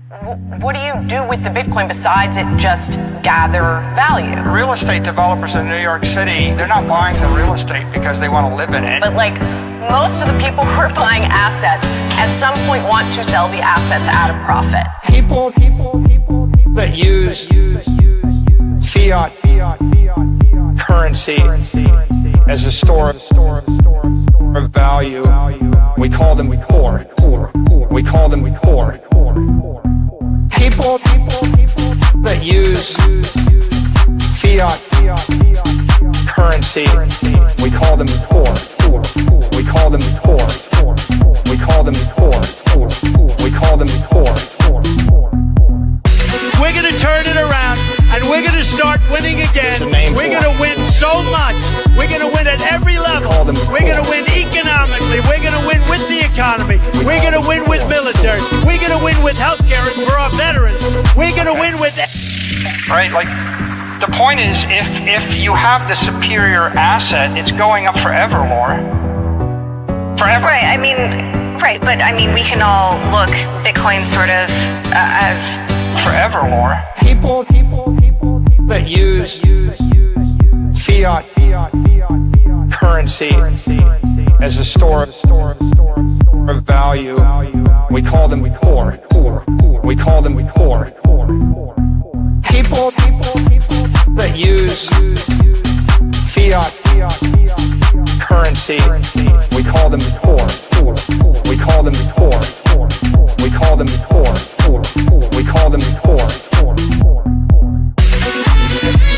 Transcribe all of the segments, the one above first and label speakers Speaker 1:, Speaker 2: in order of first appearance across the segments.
Speaker 1: What do you do with the Bitcoin besides it just gather value?
Speaker 2: Real estate developers in New York City, they're not buying the real estate because they want to live in it.
Speaker 1: But like most of the people who are buying assets at some point want to sell the assets at a profit.
Speaker 2: People that use fiat currency as a store of value, we call them poor. We call them poor. People that use fiat currency, we call them poor. We call them poor. We call them poor. We call them poor.
Speaker 3: We're going to turn it around, and we're going to start winning again. We're going to win so much. We're going to win at every level. We're going to win economically. We're going to win with the economy. We're going to win with military. We're going to win with healthcare and for our veterans. We're going to win with...
Speaker 2: Right, like, the point is, if you have the superior asset, it's going up forever, Laura. Forever.
Speaker 4: Right, right, but we can all look Bitcoin sort of as...
Speaker 2: Forever, Laura. People that use fiat currency as a store of value, we call them poor. We call them poor. People that use fiat currency, we call them poor. We call them poor. We call them poor. We call them poor.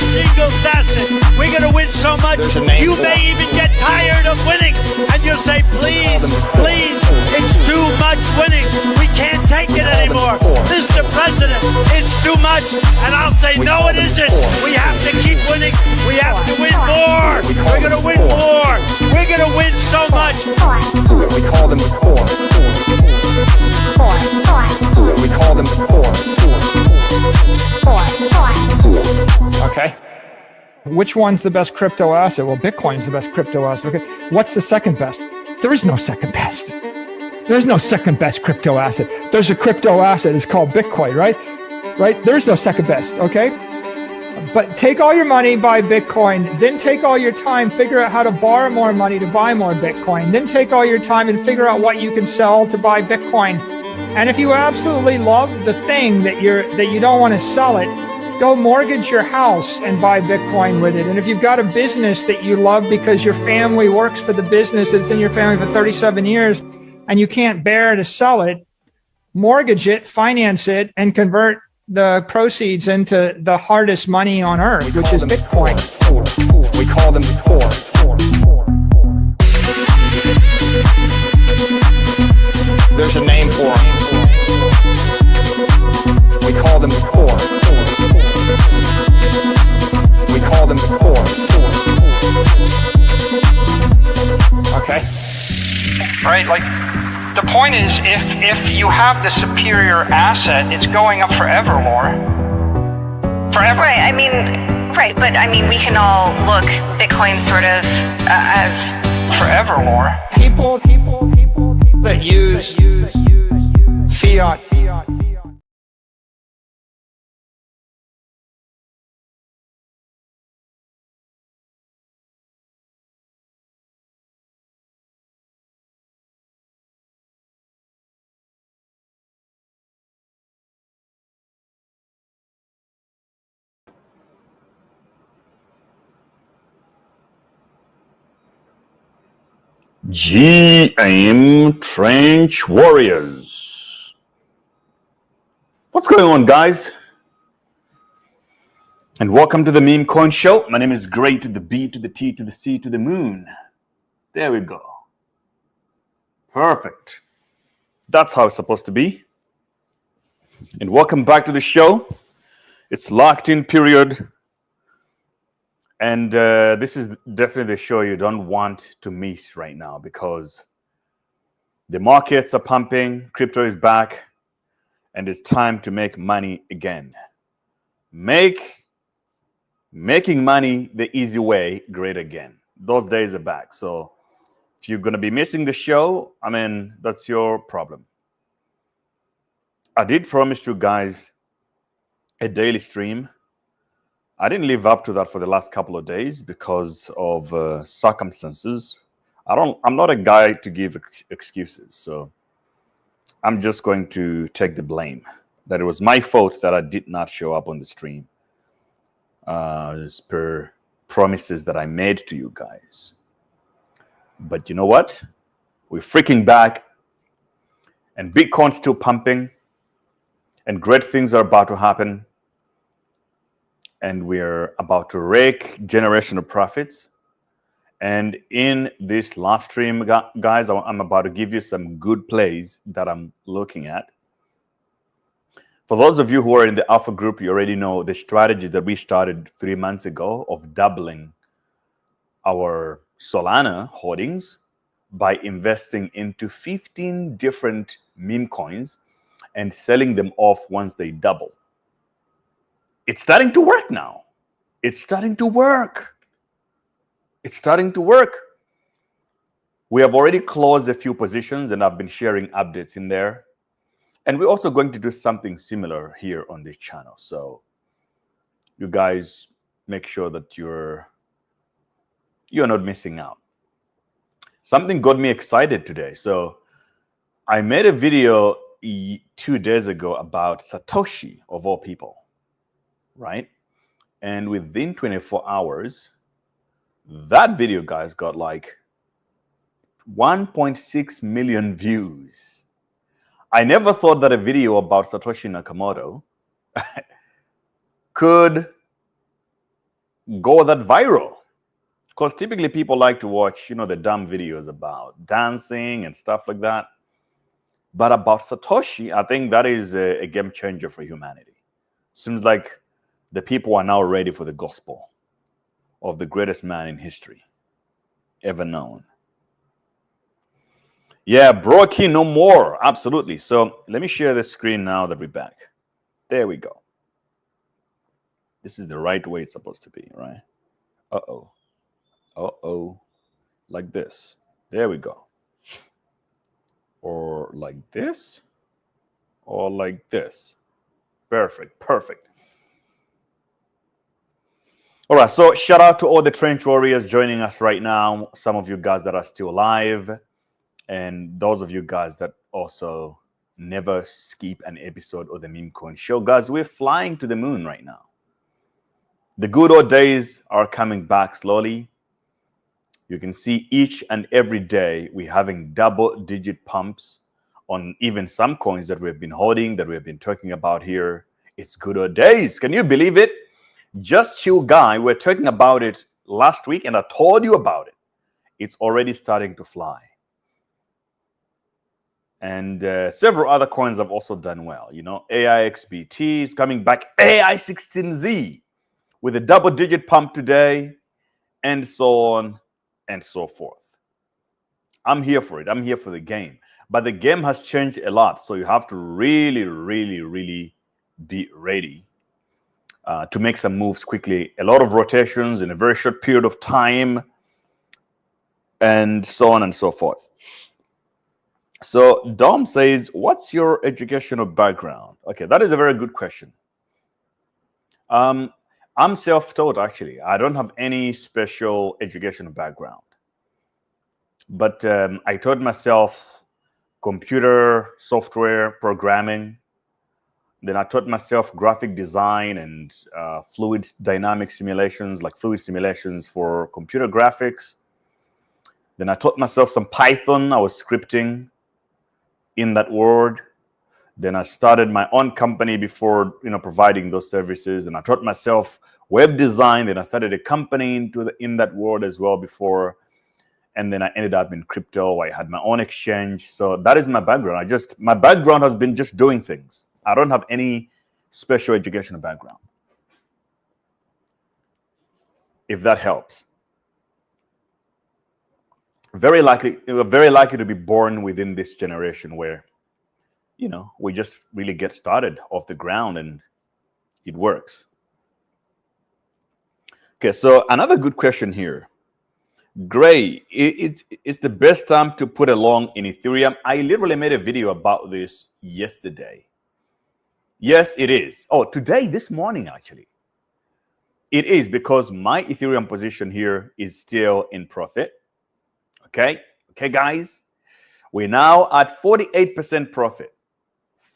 Speaker 3: Single facet. We're going to win so much, you may even get tired of winning. And you'll say, please, it's too much winning. We can't take it anymore. Mr. President, it's too much. And I'll say, no, it isn't. We have to keep winning. We have to win more. We're going to win more. We're going to win so much.
Speaker 2: We call them poor. We call them poor. Okay. Which one's the best crypto asset? Well, Bitcoin's the best crypto asset. Okay. What's the second best? There is no second best. There's no second best crypto asset. There's a crypto asset. It's called Bitcoin, right? Right? There's no second best. Okay. But take all your money, buy Bitcoin, then take all your time, figure out how to borrow more money to buy more Bitcoin, then take all your time and figure out what you can sell to buy Bitcoin. And if you absolutely love the thing that you don't want to sell it, go mortgage your house and buy Bitcoin with it. And if you've got a business that you love because your family works for the business, it's in your family for 37 years, and you can't bear to sell it, mortgage it, finance it, and convert the proceeds into the hardest money on earth, which is Bitcoin. We call them poor. There's a name for them. We call them poor. We call them poor. Okay. Right, like, the point is, if you have the superior asset, it's going up forever, Laura. Forever.
Speaker 4: Right, right, but we can all look Bitcoin sort of as...
Speaker 2: Forever, Laura. People that use fiat
Speaker 5: GM Trench Warriors. What's going on, guys? And welcome to the Memecoin show. My name is Gray to the B to the T to the C to the moon. There we go. Perfect. That's how it's supposed to be. And welcome back to the show. It's locked in period. And this is definitely the show you don't want to miss right now, because the markets are pumping, crypto is back, and it's time to make money again. Making money the easy way great again. Those days are back. So if you're going to be missing the show, that's your problem. I did promise you guys a daily stream. I didn't live up to that for the last couple of days because of circumstances. I'm not a guy to give excuses, so I'm just going to take the blame that it was my fault that I did not show up on the stream as per promises that I made to you guys. But you know what? We're freaking back, and Bitcoin's still pumping, and great things are about to happen, and we're about to rake generational profits. And in this live stream, guys, I'm about to give you some good plays that I'm looking at. For those of you who are in the Alpha group, you already know the strategy that we started 3 months ago of doubling our Solana holdings by investing into 15 different meme coins and selling them off once they double. It's starting to work now. It's starting to work. It's starting to work. We have already closed a few positions, and I've been sharing updates in there. And we're also going to do something similar here on this channel. So you guys make sure that you're not missing out. Something got me excited today. So I made a video 2 days ago about Satoshi, of all people, right? And within 24 hours, that video, guys, got like 1.6 million views. I never thought that a video about Satoshi Nakamoto could go that viral. Because typically people like to watch, the dumb videos about dancing and stuff like that. But about Satoshi, I think that is a game changer for humanity. Seems like the people are now ready for the gospel of the greatest man in history ever known. Yeah, Brocky, no more. Absolutely. So let me share the screen now that we're back. There we go. This is the right way it's supposed to be, right? Uh-oh. Uh-oh. Like this. There we go. Or like this. Or like this. Perfect. Perfect. All right, so shout out to all the trench warriors joining us right now. Some of you guys that are still alive, and those of you guys that also never skip an episode of the Memecoin show. Guys, we're flying to the moon right now. The good old days are coming back slowly. You can see each and every day we're having double-digit pumps on even some coins that we've been holding, that we've been talking about here. It's good old days. Can you believe it? Just Chill Guy, we're talking about it last week, and I told you about it. It's already starting to fly. And several other coins have also done well. AIXBT is coming back. AI16Z with a double-digit pump today, and so on and so forth. I'm here for it. I'm here for the game. But the game has changed a lot, so you have to really, really, really be ready to make some moves quickly. A lot of rotations in a very short period of time, and so on and so forth. So Dom says, what's your educational background? Okay, that is a very good question. I'm self-taught, actually. I don't have any special educational background. But I taught myself computer software programming. Then I taught myself graphic design and fluid dynamic simulations, like fluid simulations for computer graphics. Then I taught myself some Python. I was scripting in that world. Then I started my own company before, providing those services. And I taught myself web design. Then I started a company in that world as well before. And then I ended up in crypto. I had my own exchange. So that is my background. My background has been just doing things. I don't have any special educational background, if that helps. Very likely to be born within this generation where, we just really get started off the ground and it works. Okay, so another good question here. Gray, it's the best time to put a long in Ethereum. I literally made a video about this yesterday. Yes, it is. Oh, today, this morning, actually. It is, because my Ethereum position here is still in profit. Okay, guys. We're now at 48% profit.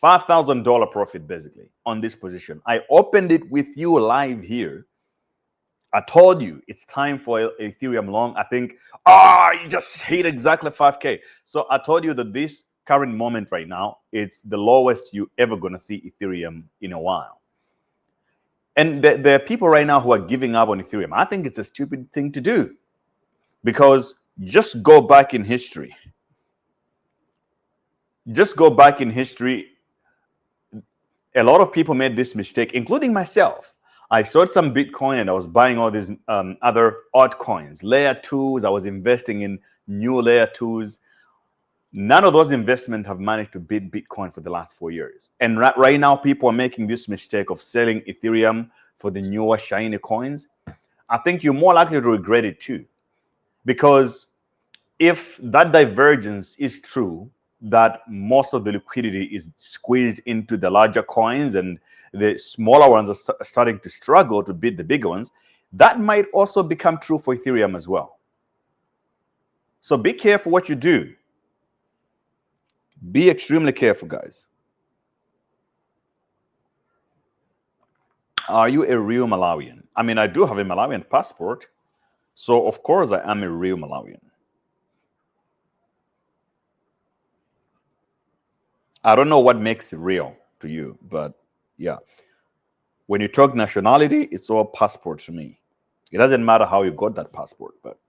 Speaker 5: $5,000 profit, basically, on this position. I opened it with you live here. I told you it's time for Ethereum long. I think, you just hit exactly 5K. So I told you that this current moment right now, it's the lowest you ever going to see Ethereum in a while. And there are people right now who are giving up on Ethereum. I think it's a stupid thing to do, because just go back in history. Just go back in history. A lot of people made this mistake, including myself. I sold some Bitcoin and I was buying all these other altcoins, layer 2s. I was investing in new layer 2s. None of those investments have managed to beat Bitcoin for the last 4 years. And right now, people are making this mistake of selling Ethereum for the newer shiny coins. I think you're more likely to regret it too. Because if that divergence is true, that most of the liquidity is squeezed into the larger coins and the smaller ones are starting to struggle to beat the bigger ones, that might also become true for Ethereum as well. So be careful what you do. Be extremely careful, guys. Are you a real Malawian? I mean, I do have a Malawian passport, so of course I am a real Malawian. I don't know what makes it real to you, but yeah. When you talk nationality, it's all passport to me. It doesn't matter how you got that passport, but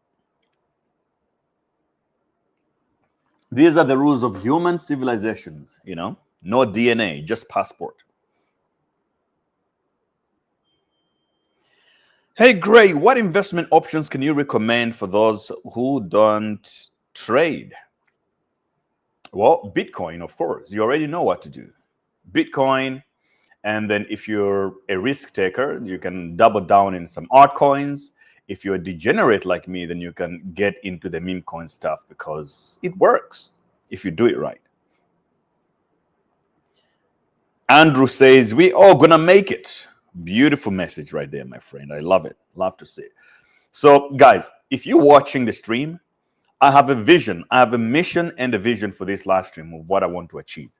Speaker 5: these are the rules of human civilizations, you know? No DNA, just passport. Hey, Gray, what investment options can you recommend for those who don't trade? Well, Bitcoin, of course. You already know what to do. Bitcoin, and then if you're a risk taker, you can double down in some altcoins. If you're a degenerate like me, then you can get into the meme coin stuff because it works if you do it right. Andrew says, we all gonna make it. Beautiful message right there, my friend. I love it. Love to see it. So, guys, if you're watching the stream, I have a vision. I have a mission and a vision for this live stream of what I want to achieve.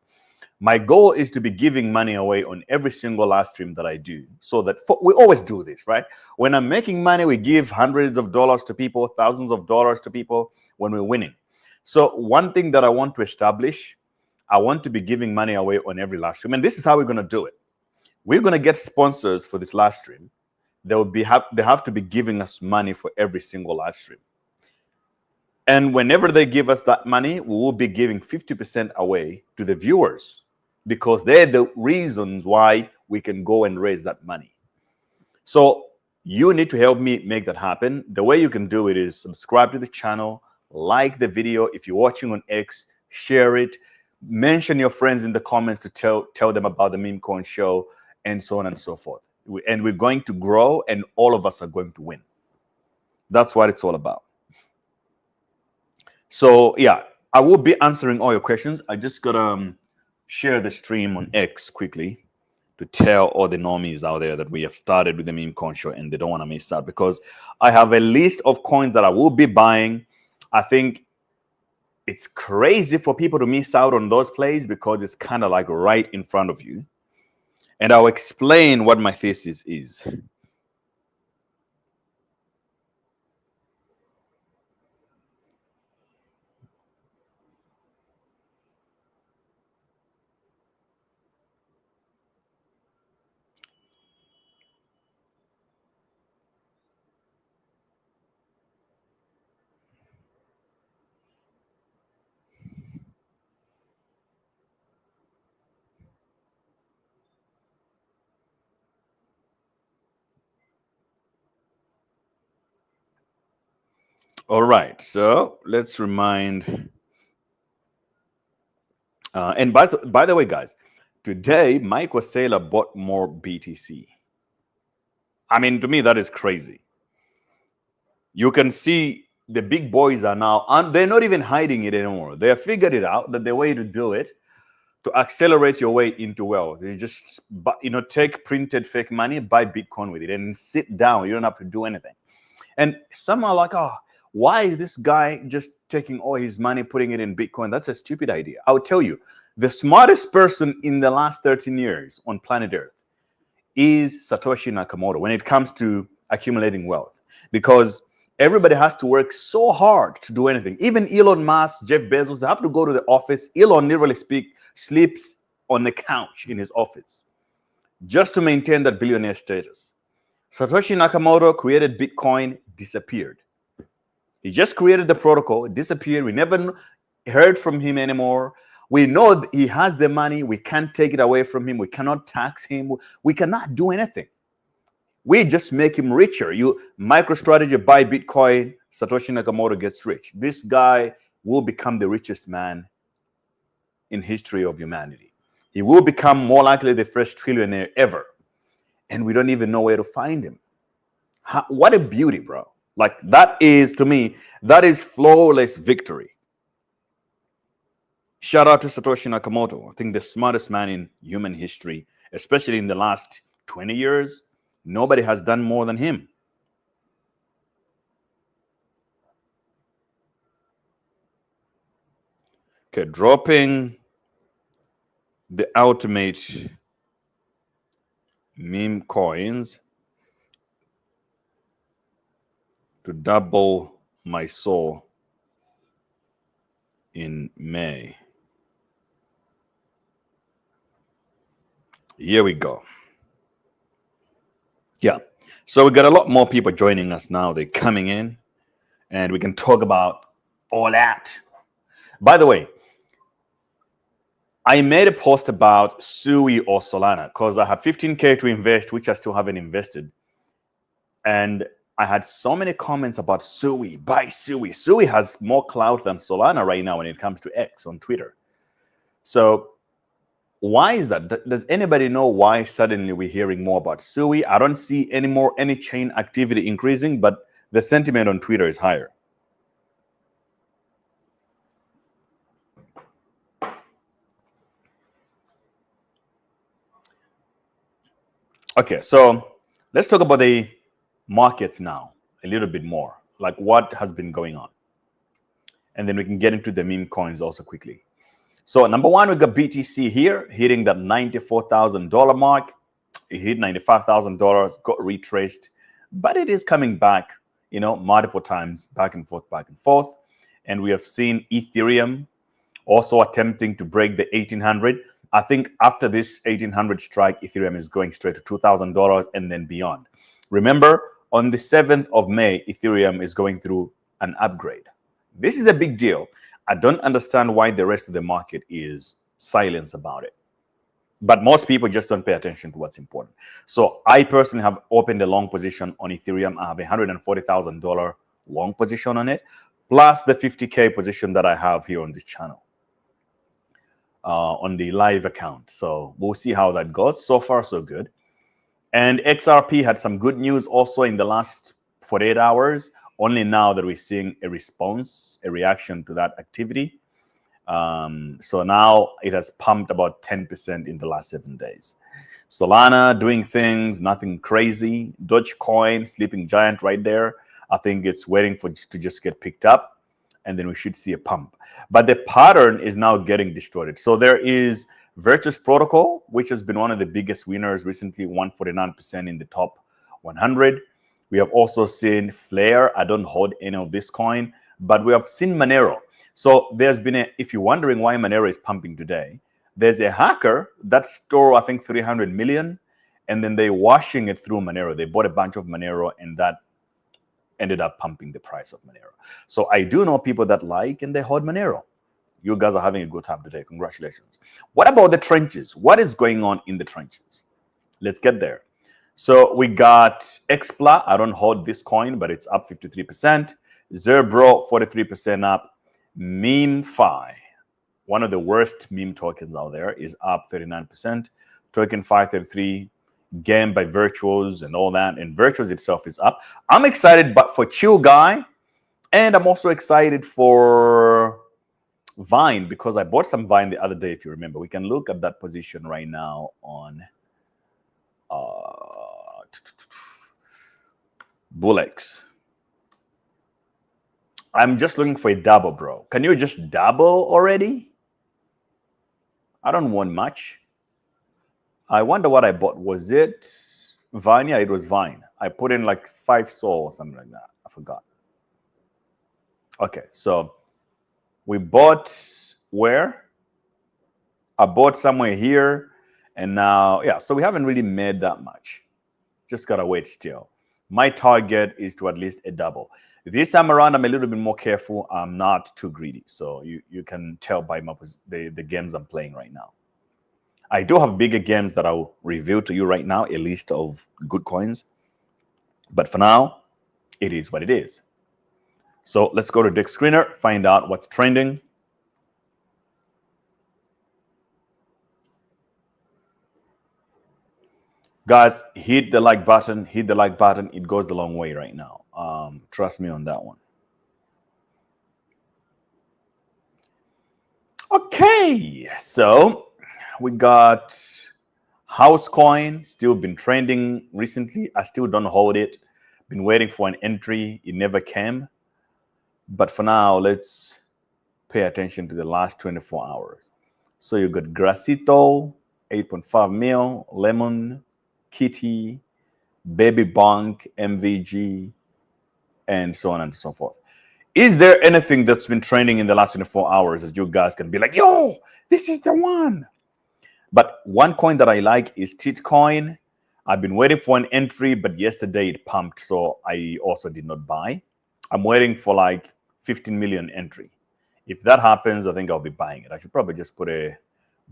Speaker 5: My goal is to be giving money away on every single live stream that I do, so that we always do this, right? When I'm making money, we give hundreds of dollars to people, thousands of dollars to people when we're winning. So one thing that I want to establish, I want to be giving money away on every live stream. And this is how we're going to do it. We're going to get sponsors for this live stream. They have to be giving us money for every single live stream. And whenever they give us that money, we will be giving 50% away to the viewers, because they're the reasons why we can go and raise that money. So you need to help me make that happen. The way you can do it is subscribe to the channel, like the video. If you're watching on X, share it, mention your friends in the comments to tell them about the Meme Coin show, and so on and so forth. And we're going to grow, and all of us are going to win. That's what it's all about. So yeah, I will be answering all your questions. I just gotta share the stream on X quickly to tell all the normies out there that we have started with the Meme Coin show and they don't want to miss out, because I have a list of coins that I will be buying. I think it's crazy for people to miss out on those plays because it's kind of like right in front of you. And I'll explain what my thesis is. All right, so let's remind. And by the way, guys, today Michael Saylor bought more BTC. I mean, to me, that is crazy. You can see the big boys are now, and they're not even hiding it anymore. They have figured it out that the way to do it to accelerate your way into wealth. You just, take printed fake money, buy Bitcoin with it, and sit down. You don't have to do anything. And some are like, oh, why is this guy just taking all his money, putting it in Bitcoin? That's a stupid idea. I would tell you, the smartest person in the last 13 years on planet Earth is Satoshi Nakamoto when it comes to accumulating wealth, because everybody has to work so hard to do anything. Even Elon Musk, Jeff Bezos, they have to go to the office. Elon literally sleeps on the couch in his office just to maintain that billionaire status. Satoshi Nakamoto created Bitcoin, disappeared. He just created the protocol, disappeared. We never heard from him anymore. We know he has the money. We can't take it away from him. We cannot tax him. We cannot do anything. We just make him richer. You MicroStrategy, buy Bitcoin, Satoshi Nakamoto gets rich. This guy will become the richest man in history of humanity. He will become more likely the first trillionaire ever. And we don't even know where to find him. What a beauty, bro. Like, that is, to me, that is flawless victory. Shout out to Satoshi Nakamoto. I think the smartest man in human history, especially in the last 20 years. Nobody has done more than him. Okay, dropping the ultimate meme coins to double my soul in May. Here we go. Yeah, so we got a lot more people joining us now. They're coming in, and we can talk about all that. By the way, I made a post about Sui or Solana because I have 15K to invest, which I still haven't invested. And I had so many comments about Sui, buy Sui. Sui has more clout than Solana right now when it comes to X on Twitter. So why is that? Does anybody know why suddenly we're hearing more about Sui? I don't see any chain activity increasing, but the sentiment on Twitter is higher. Okay, so let's talk about the markets now a little bit more, like what has been going on. And then we can get into the meme coins also quickly. So number one, we got BTC here hitting that $94,000 mark. It hit $95,000, got retraced, but it is coming back, multiple times, back and forth, back and forth. And we have seen Ethereum also attempting to break the 1,800. I think after this 1,800 strike, Ethereum is going straight to $2,000 and then beyond. Remember, on the 7th of May, Ethereum is going through an upgrade. This is a big deal. I don't understand why the rest of the market is silent about it. But most people just don't pay attention to what's important. So I personally have opened a long position on Ethereum. I have a $140,000 long position on it, plus the 50K position that I have here on this channel, on the live account. So we'll see how that goes. So far, so good. And XRP had some good news also in the last 48 hours. Only now that we're seeing a response, a reaction to that activity. So now it has pumped about 10% in the last 7 days. Solana doing things, nothing crazy. Dogecoin, sleeping giant right there. I think it's waiting to just get picked up, and then we should see a pump. But the pattern is now getting distorted. So there is Virtus Protocol, which has been one of the biggest winners recently, 149% in the top 100. We have also seen Flare. I don't hold any of this coin, but we have seen Monero. So there's been if you're wondering why Monero is pumping today, there's a hacker that stole, I think, 300 million, and then they're washing it through Monero. They bought a bunch of Monero, and that ended up pumping the price of Monero. So I do know people that like and they hold Monero. You guys are having a good time today. Congratulations. What about the trenches? What is going on in the trenches? Let's get there. So we got Xpla. I don't hold this coin, but it's up 53%. Zerbro, 43% up. MemeFi, one of the worst meme tokens out there, is up 39%. Token 533, Game by Virtuos and all that. And Virtuos itself is up. I'm excited but for Chill Guy. And I'm also excited for Vine, because I bought some Vine the other day, if you remember. We can look at that position right now on Bullex. I'm just looking for a double, bro. Can you just double already? I don't want much. I wonder what I bought. Was it Vine? Yeah, it was Vine. I put in like 5 Sol or something like that. I forgot. Okay, so we bought where? I bought somewhere here, and now, yeah, so we haven't really made that much. Just gotta wait still. My target is to at least a double. This time around, I'm a little bit more careful. I'm not too greedy. So you can tell by the games I'm playing right now. I do have bigger games that I'll reveal to you right now, a list of good coins. But for now, it is what it is. So let's go to Dick Screener, find out what's trending. Guys, hit the like button. Hit the like button. It goes the long way right now. Trust me on that one. Okay, so we got House Coin, still been trending recently. I still don't hold it. Been waiting for an entry. It never came. But for now, let's pay attention to the last 24 hours. So you got Gracito, 8.5 mil, Lemon, Kitty, Baby Bonk, MVG, and so on and so forth. Is there anything that's been trending in the last 24 hours that you guys can be like, yo, this is the one? But one coin that I like is Titcoin. I've been waiting for an entry, but yesterday it pumped, so I also did not buy. I'm waiting for like 15 million entry. If that happens, I think I'll be buying it. I should probably just put a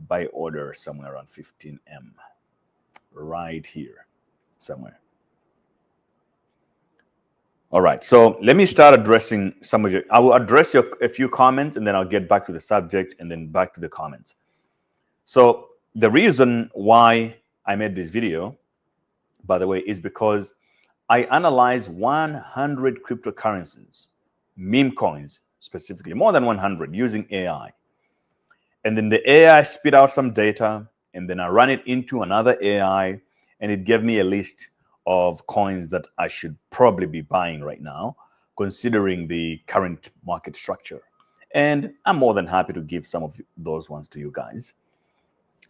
Speaker 5: buy order somewhere around 15M. Right here, somewhere. All right, so let me start addressing some of you. I will address a few comments, and then I'll get back to the subject, and then back to the comments. So the reason why I made this video, by the way, is because I analyzed 100 cryptocurrencies, meme coins specifically, more than 100, using AI. And then the AI spit out some data, and then I run it into another AI, and it gave me a list of coins that I should probably be buying right now, considering the current market structure. And I'm more than happy to give some of those ones to you guys.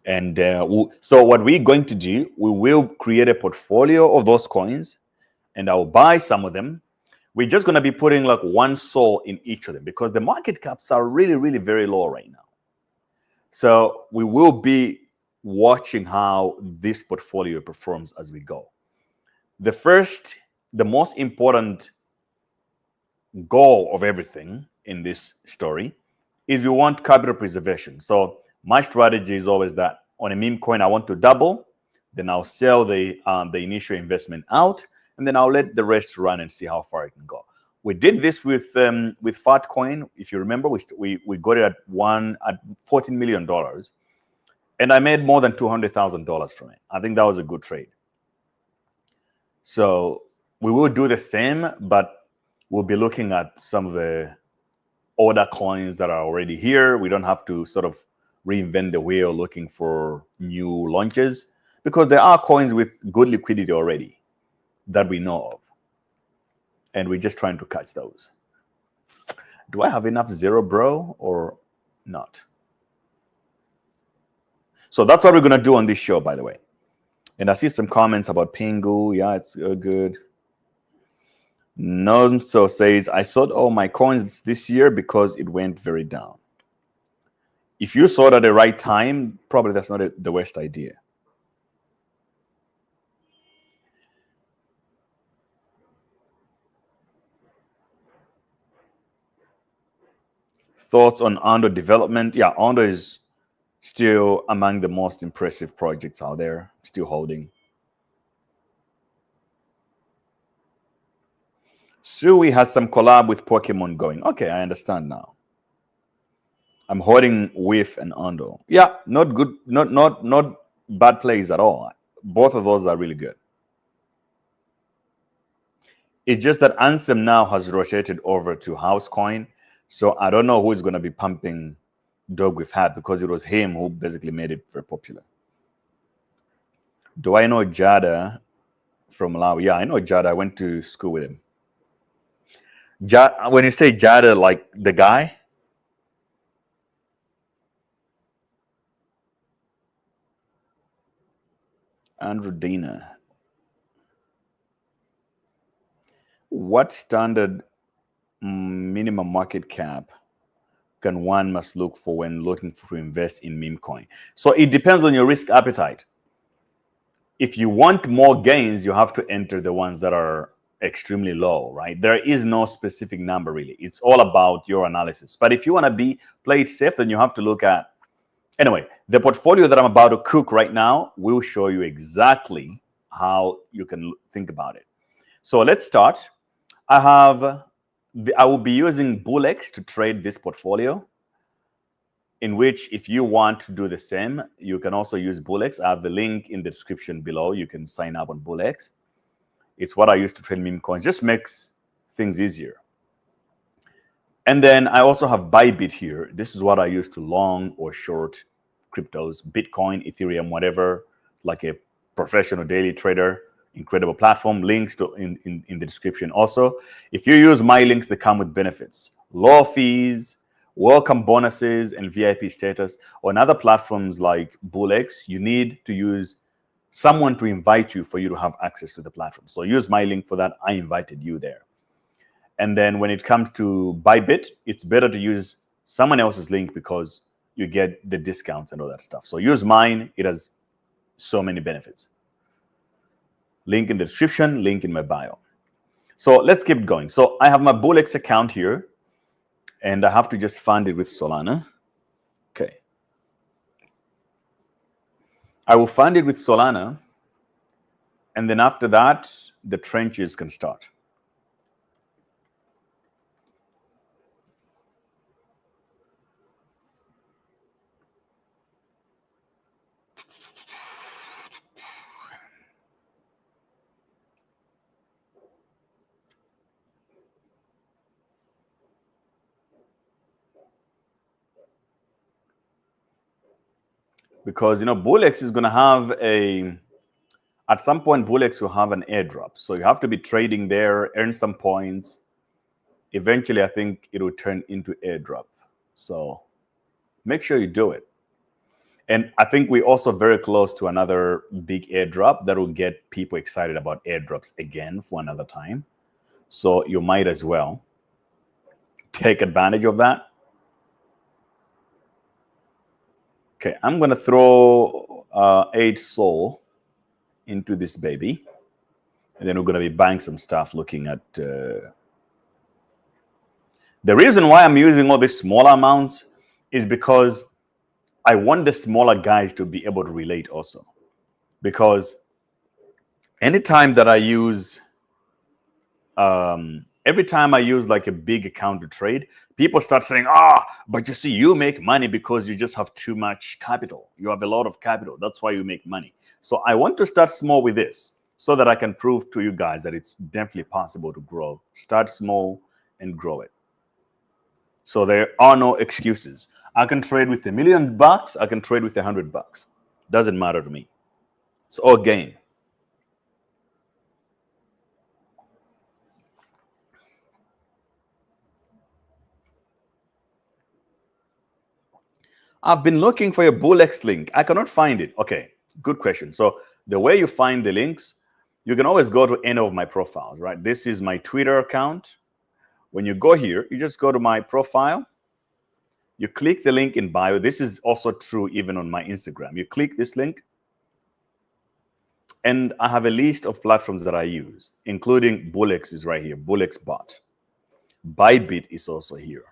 Speaker 5: And so what we're going to do, we will create a portfolio of those coins, and I'll buy some of them. We're just going to be putting like 1 Sol in each of them because the market caps are really, really very low right now. So we will be watching how this portfolio performs as we go. The most important goal of everything in this story is we want capital preservation. So my strategy is always that on a meme coin, I want to double, then I'll sell the initial investment out, and then I'll let the rest run and see how far it can go. We did this with Fatcoin. If you remember, we got it at $14 million, and I made more than $200,000 from it. I think that was a good trade. So we will do the same, but we'll be looking at some of the older coins that are already here. We don't have to sort of reinvent the wheel looking for new launches because there are coins with good liquidity already that we know of. And we're just trying to catch those. Do I have enough zero, bro, or not? So that's what we're going to do on this show, by the way. And I see some comments about Pingu. Yeah, it's good. Nomso says, I sold all my coins this year because it went very down. If you sold at the right time, probably that's not the worst idea. Thoughts on Ondo development? Yeah, Ondo is still among the most impressive projects out there, still holding. Sui has some collab with Pokemon going. Okay, I understand now. I'm holding Whiff and Ondo. Yeah, not good, not bad plays at all. Both of those are really good. It's just that Ansem now has rotated over to House Coin, so I don't know who is going to be pumping dog we've had, because it was him who basically made it very popular. Do I know Jada from Malawi? Yeah, I know Jada. I went to school with him. When you say Jada, like the guy? Andrew Dana. What standard minimum market cap can one must look for when looking to invest in Memecoin? So it depends on your risk appetite. If you want more gains, you have to enter the ones that are extremely low, right? There is no specific number really. It's all about your analysis. But if you want to play it safe, then you have to look at, anyway, the portfolio that I'm about to cook right now will show you exactly how you can think about it. So let's start. I will be using BullX to trade this portfolio, in which if you want to do the same, you can also use BullX. I have the link in the description below. You can sign up on BullX. It's what I use to trade Memecoins. Just makes things easier. And then I also have Bybit here. This is what I use to long or short cryptos, Bitcoin, Ethereum, whatever, like a professional daily trader. Incredible platform. Links to in the description. Also, if you use my links, they come with benefits, low fees, welcome bonuses, and VIP status. On other platforms like BullX, you need to use someone to invite you for you to have access to the platform. So use my link for that. I invited you there. And then when it comes to Bybit, it's better to use someone else's link because you get the discounts and all that stuff. So use mine. It has so many benefits. Link in the description, link in my bio. So let's keep going. So I have my BullX account here, and I have to just fund it with Solana. Okay. I will fund it with Solana, and then after that, the trenches can start. Because, you know, BullX is going to have at some point, BullX will have an airdrop. So you have to be trading there, earn some points. Eventually, I think it will turn into airdrop. So make sure you do it. And I think we're also very close to another big airdrop that will get people excited about airdrops again for another time. So you might as well take advantage of that. Okay, I'm going to throw 8 Sol into this baby. And then we're going to be buying some stuff, looking at... the reason why I'm using all these smaller amounts is because I want the smaller guys to be able to relate also. Because anytime that I use... every time I use like a big account to trade, people start saying, but you see, you make money because you just have too much capital. You have a lot of capital. That's why you make money. So I want to start small with this so that I can prove to you guys that it's definitely possible to grow. Start small and grow it. So there are no excuses. I can trade with $1 million. I can trade with $100. Doesn't matter to me. It's all game. I've been looking for your BullX link. I cannot find it. Okay, good question. So the way you find the links, you can always go to any of my profiles, right? This is my Twitter account. When you go here, you just go to my profile. You click the link in bio. This is also true even on my Instagram. You click this link, and I have a list of platforms that I use, including BullX is right here, BullX bot. Bybit is also here.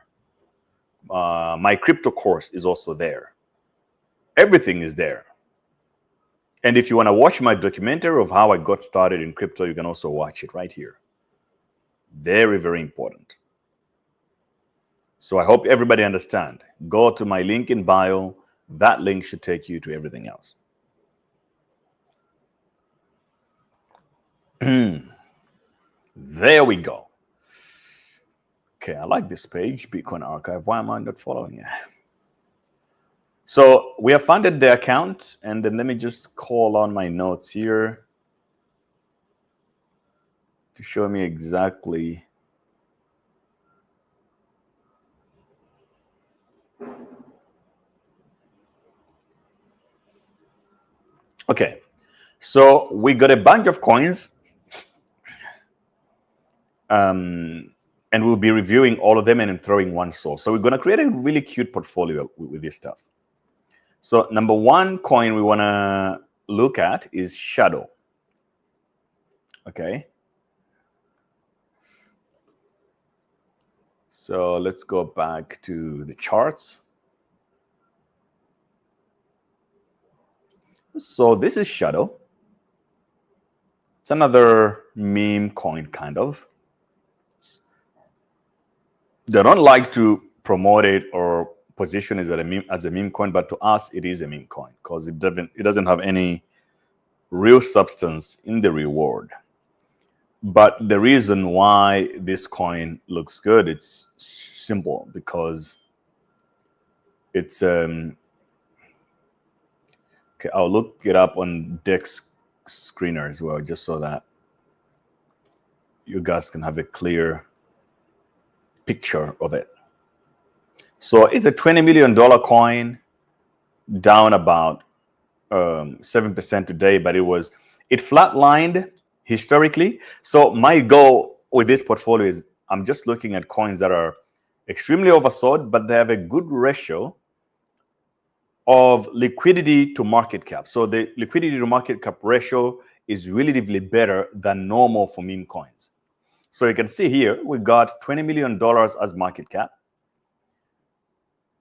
Speaker 5: My crypto course is also there. Everything is there. And if you want to watch my documentary of how I got started in crypto, you can also watch it right here. Very, very important. So I hope everybody understand. Go to my link in bio. That link should take you to everything else. There we go. Okay, I like this page, Bitcoin Archive. Why am I not following it? So we have funded the account, and then let me just call on my notes here to show me exactly. Okay, so we got a bunch of coins, and we'll be reviewing all of them and then throwing one source. So we're going to create a really cute portfolio with this stuff. So number one coin we want to look at is Shadow. Okay. So let's go back to the charts. So this is Shadow. It's another meme coin, kind of. They don't like to promote it or position it as a meme coin, but to us it is a meme coin because it doesn't have any real substance in the reward. But the reason why this coin looks good, it's simple, because it's okay, I'll look it up on Dex Screener as well, just so that you guys can have a clear picture of it. So it's a $20 million coin, down about 7% today, but it flatlined historically. So my goal with this portfolio is I'm just looking at coins that are extremely oversold, but they have a good ratio of liquidity to market cap. So the liquidity to market cap ratio is relatively better than normal for meme coins. So you can see here, we got $20 million as market cap.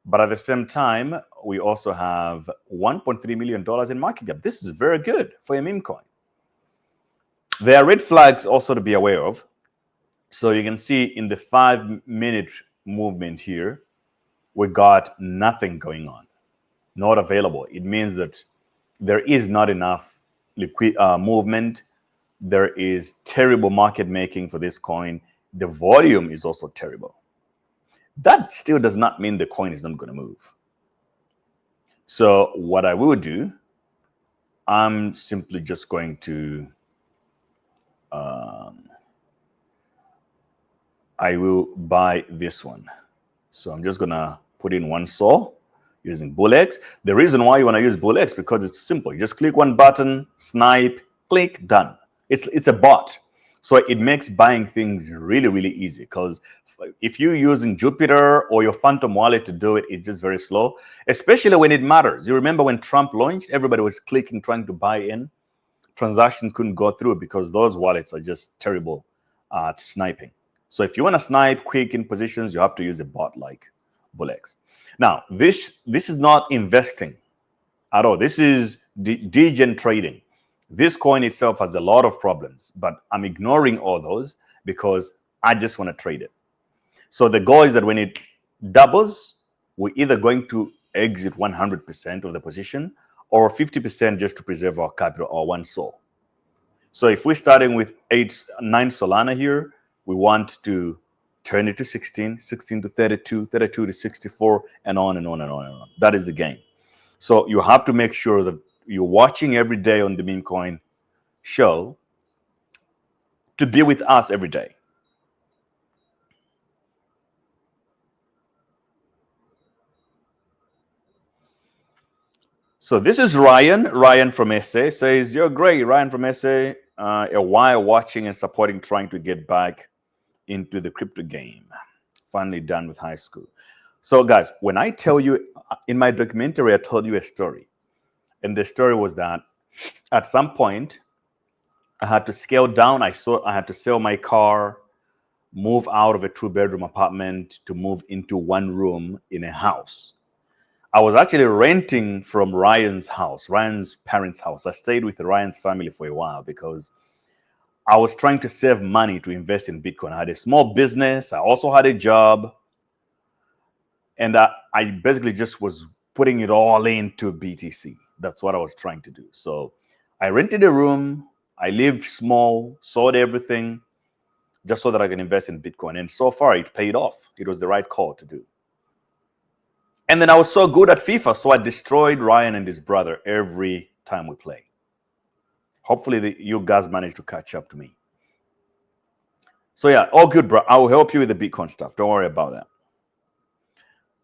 Speaker 5: But at the same time, we also have $1.3 million in market cap. This is very good for a meme coin. There are red flags also to be aware of. So you can see in the 5-minute movement here, we got nothing going on, not available. It means that there is not enough liquid movement. There is terrible market making for this coin. The volume is also terrible. That still does not mean the coin is not going to move. So what I will do, I'm simply just going to I will buy this one. So I'm just gonna put in one saw using BullX. The reason why you want to use BullX, because it's simple. You just click one button, snipe, click, done. It's a bot. So it makes buying things really, really easy, because if you're using Jupiter or your Phantom wallet to do it, it's just very slow, especially when it matters. You remember when Trump launched, everybody was clicking, trying to buy in. Transactions couldn't go through because those wallets are just terrible at sniping. So if you want to snipe quick in positions, you have to use a bot like BullX. Now, this is not investing at all. This is degen trading. This coin itself has a lot of problems, but I'm ignoring all those because I just want to trade it. So the goal is that when it doubles, we're either going to exit 100% of the position or 50% just to preserve our capital or one soul. So if we're starting with 9 Solana here, we want to turn it to 16, 16 to 32, 32 to 64, and on and on and on and on. That is the game. So you have to make sure that you're watching every day on the Memecoin show to be with us every day. So this is Ryan. Ryan from SA says, "You're great, Ryan from SA. A while watching and supporting, trying to get back into the crypto game. Finally done with high school." So guys, when I tell you, in my documentary, I told you a story. And the story was that at some point, I had to scale down. I had to sell my car, move out of a 2-bedroom apartment to move into 1 room in a house. I was actually renting from Ryan's house, Ryan's parents' house. I stayed with Ryan's family for a while because I was trying to save money to invest in Bitcoin. I had a small business. I also had a job. And I basically just was putting it all into BTC. That's what I was trying to do. So I rented a room. I lived small, sold everything just so that I can invest in Bitcoin. And so far, it paid off. It was the right call to do. And then I was so good at FIFA, so I destroyed Ryan and his brother every time we play. Hopefully you guys managed to catch up to me. So yeah, all good, bro. I will help you with the Bitcoin stuff. Don't worry about that.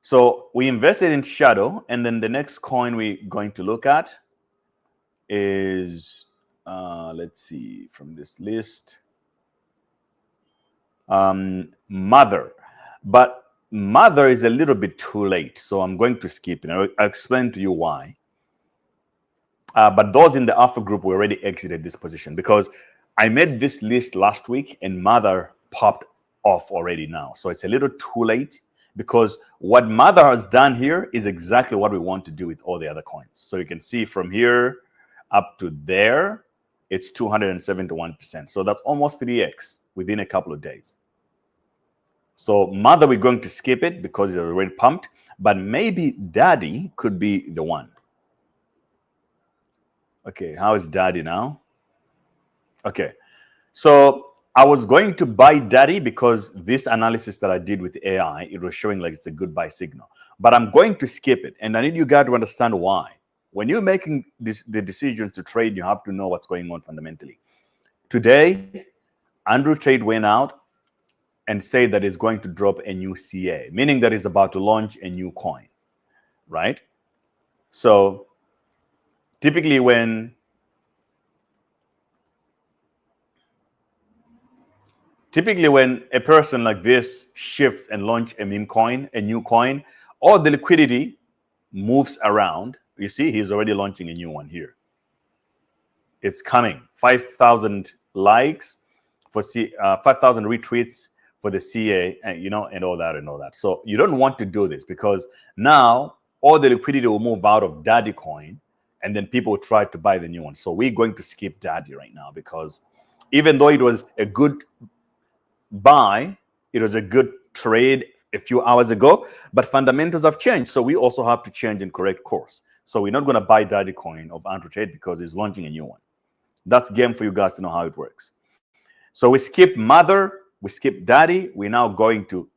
Speaker 5: So we invested in Shadow, and then the next coin we're going to look at is, let's see, from this list, Mother. But Mother is a little bit too late, so I'm going to skip it. I'll explain to you why. But those in the alpha group were already exited this position because I made this list last week and Mother popped off already now. So it's a little too late because what Mother has done here is exactly what we want to do with all the other coins. So you can see from here up to there, it's 271%. So that's almost 3x within a couple of days. So Mother, we're going to skip it because it's already pumped, but maybe Daddy could be the one. Okay, how is Daddy now? Okay, so I was going to buy Daddy because this analysis that I did with AI, it was showing like it's a good buy signal. But I'm going to skip it, and I need you guys to understand why. When you're making the decisions to trade, you have to know what's going on fundamentally. Today, Andrew Tate went out and said that he's going to drop a new CA, meaning that he's about to launch a new coin, right? So typically when a person like this shifts and launch a meme coin, a new coin, all the liquidity moves around. You see, he's already launching a new one here. It's coming. 5,000 likes for 5,000 retweets for the CA, and and all that. So you don't want to do this because now all the liquidity will move out of Daddy coin, and then people will try to buy the new one. So we're going to skip Daddy right now because even though it was a good buy, it was a good trade a few hours ago, but fundamentals have changed. So we also have to change and correct course. So we're not going to buy Daddy coin of Andrew Tate because he's launching a new one. That's game for you guys to know how it works. So we skip Mother, we skip Daddy. We're now going to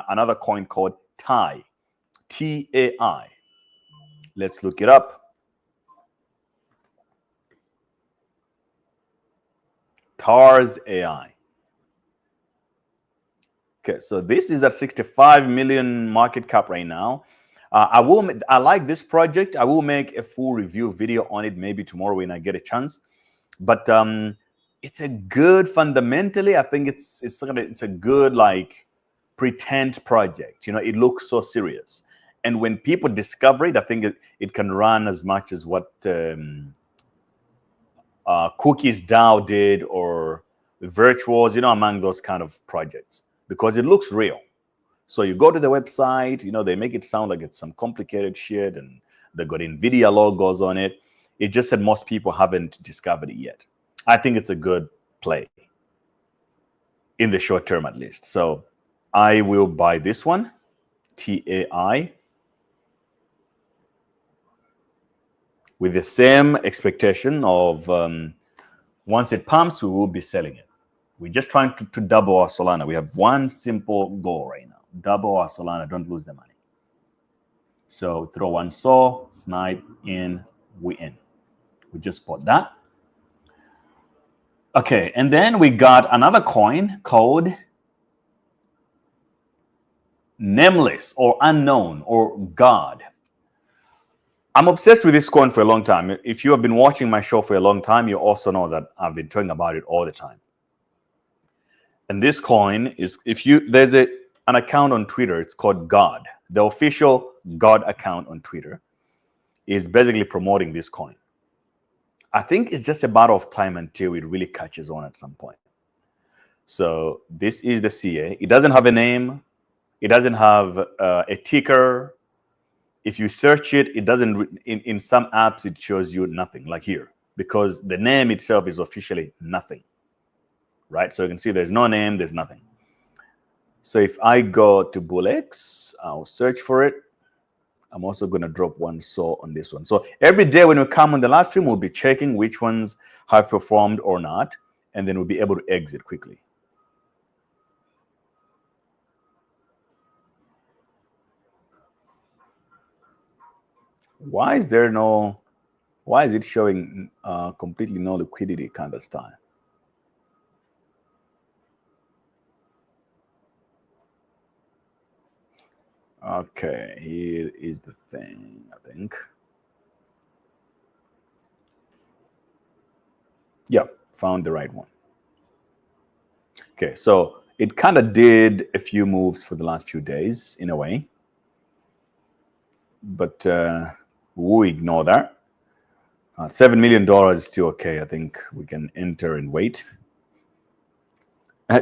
Speaker 5: another coin called TAI, T-A-I. Let's look it up. TARS AI. Okay, so this is at 65 million market cap right now. I like this project. I will make a full review video on it maybe tomorrow when I get a chance. But it's a good, fundamentally, I think it's a good like pretend project. It looks so serious. And when people discover it, I think it can run as much as what Cookies DAO did or Virtuals, among those kind of projects, because it looks real. So you go to the website, they make it sound like it's some complicated shit and they got NVIDIA logos on it. It's just that most people haven't discovered it yet. I think it's a good play in the short term, at least. So I will buy this one, TAI, with the same expectation of once it pumps, we will be selling it. We're just trying to double our Solana. We have one simple goal right now. Double our Solana, don't lose the money. So throw one saw, snipe in, we in. We just bought that. Okay, and then we got another coin called Nameless or Unknown or God. I'm obsessed with this coin for a long time. If you have been watching my show for a long time, you also know that I've been talking about it all the time. And this coin is, there's an account on Twitter, it's called God. The official God account on Twitter is basically promoting this coin. I think it's just a matter of time until it really catches on at some point. So this is the CA. It doesn't have a name. It doesn't have a ticker. If you search it, it doesn't, in some apps, it shows you nothing, like here, because the name itself is officially nothing, right? So you can see there's no name, there's nothing. So if I go to BullX, I'll search for it. I'm also going to drop one saw on this one. So every day when we come on the live stream, we'll be checking which ones have performed or not, and then we'll be able to exit quickly. Why is there no? Why is it showing completely no liquidity kind of style? Okay, here is the thing, I think. Yep, found the right one. Okay, so it kind of did a few moves for the last few days in a way, but we'll ignore that. $7 million is still okay. I think we can enter and wait.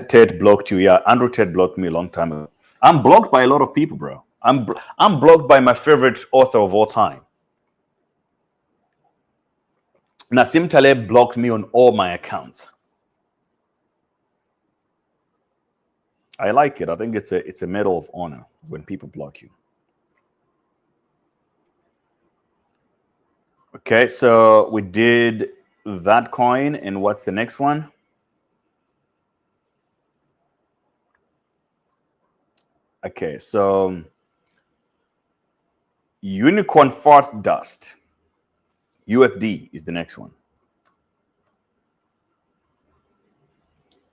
Speaker 5: Ted blocked you. Yeah, Andrew Ted blocked me a long time ago. I'm blocked by a lot of people, bro. I'm blocked by my favorite author of all time. Nassim Taleb blocked me on all my accounts. I like it. I think it's a medal of honor when people block you. Okay, so we did that coin, and what's the next one? Okay, so Unicorn Fart Dust. UFD is the next one.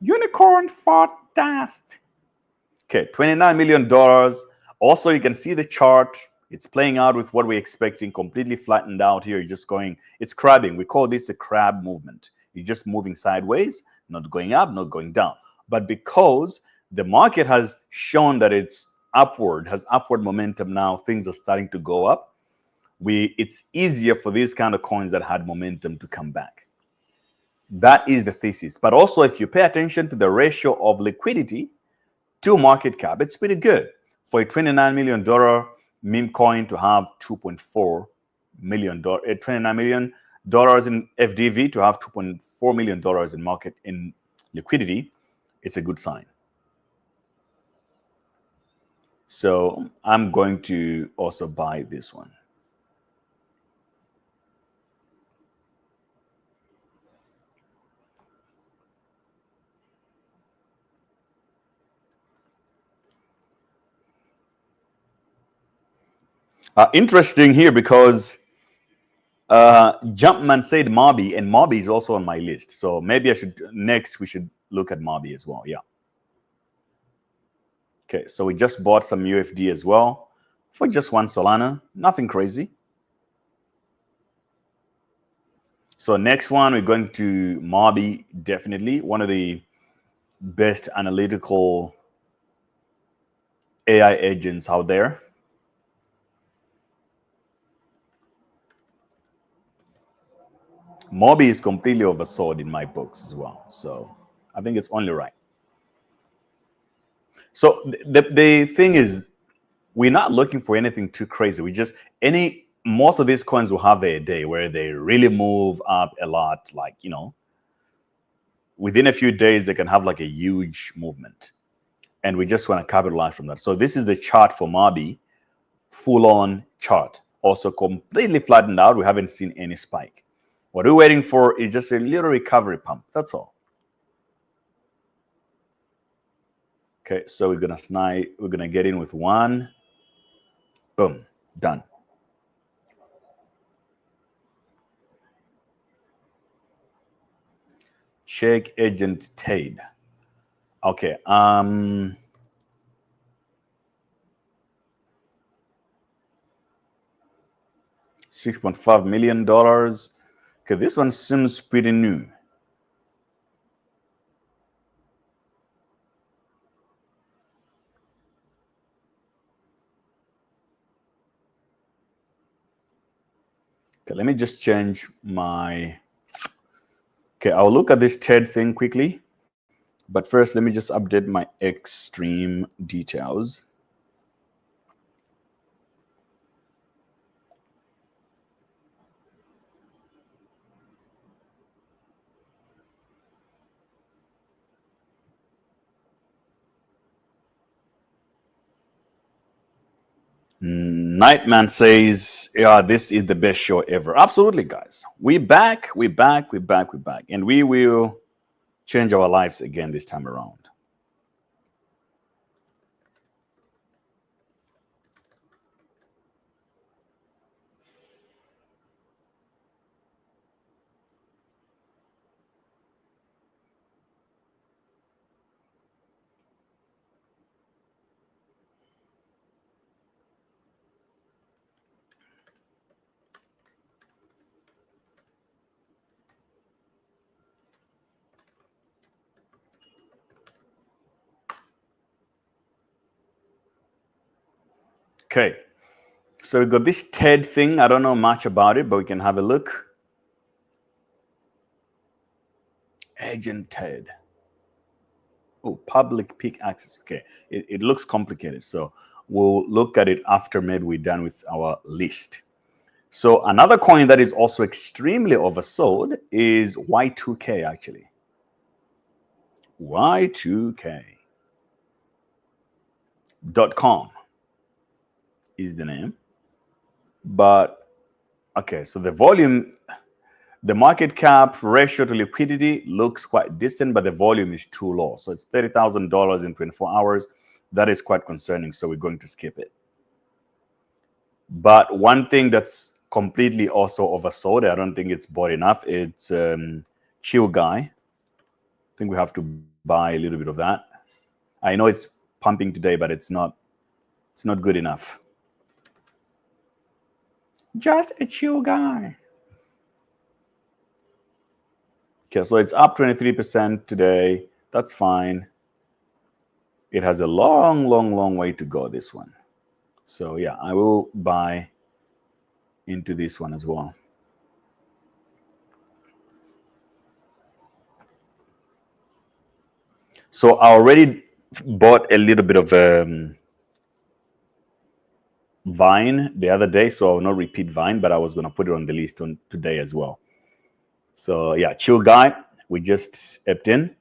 Speaker 5: Unicorn Fart Dust. Okay, $29 million. Also, you can see the chart. It's playing out with what we're expecting, completely flattened out here. You're just going, it's crabbing. We call this a crab movement. You're just moving sideways, not going up, not going down. But because the market has shown that it's upward, has upward momentum now, things are starting to go up. It's easier for these kind of coins that had momentum to come back. That is the thesis. But also, if you pay attention to the ratio of liquidity to market cap, it's pretty good. For a $29 million meme coin to have $2.4 million, $29 million in FDV to have $2.4 million in market in liquidity, it's a good sign. So I'm going to also buy this one. Interesting here because Jumpman said Mobby, and Mobby is also on my list. So maybe we should look at Mobby as well. Yeah. Okay, so we just bought some UFD as well for just one Solana. Nothing crazy. So next one, we're going to Mobby, definitely. One of the best analytical AI agents out there. Mobby is completely oversold in my books as well. So I think it's only right. So the thing is, we're not looking for anything too crazy. Most of these coins will have a day where they really move up a lot. Like, within a few days, they can have like a huge movement. And we just want to capitalize from that. So this is the chart for Mobby, full-on chart. Also completely flattened out. We haven't seen any spike. What we're waiting for is just a little recovery pump. That's all. Okay, so we're gonna get in with one. Boom, done. Check agent Tade. Okay, $6.5 million. Okay, this one seems pretty new. Okay, let me just change my... Okay, I'll look at this TED thing quickly. But first, let me just update my extreme details. Nightman says, yeah, this is the best show ever. Absolutely, guys. We're back. And we will change our lives again this time around. Okay. So we got this TED thing. I don't know much about it, but we can have a look. Agent TED. Oh, public peak access. Okay. It looks complicated. So we'll look at it after maybe we're done with our list. So another coin that is also extremely oversold is Y2K, actually. Y2K.com is the name. But, okay, so the volume, the market cap ratio to liquidity looks quite decent, but the volume is too low. So it's $30,000 in 24 hours. That is quite concerning, so we're going to skip it. But one thing that's completely also oversold, I don't think it's bought enough, it's Chill Guy. I think we have to buy a little bit of that. I know it's pumping today, but it's not good enough. Just a chill guy. Okay, so it's up 23% today. That's fine. It has a long way to go, this one. So yeah, I will buy into this one as well. So I already bought a little bit of Vine the other day, so I will not repeat Vine, but I was going to put it on the list today as well. So yeah, Chill Guy, we just upped in.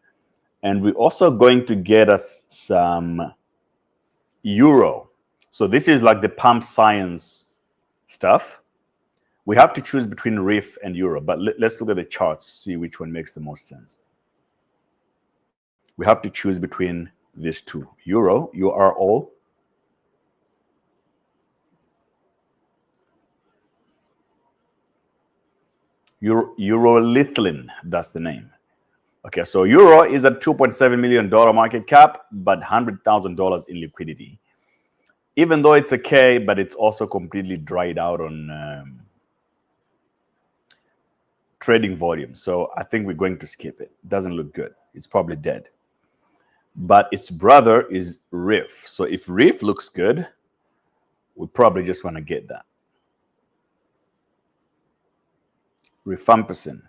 Speaker 5: And we're also going to get us some Euro. So this is like the pump science stuff. We have to choose between RIF and Euro, but let's look at the charts, see which one makes the most sense. We have to choose between these two. Euro, URO. Eurolithium, that's the name. Okay, so Euro is at $2.7 million market cap, but $100,000 in liquidity. Even though it's a K, but it's also completely dried out on trading volume. So I think we're going to skip it. Doesn't look good. It's probably dead. But its brother is RIF. So if RIF looks good, we probably just want to get that. Rifampicin.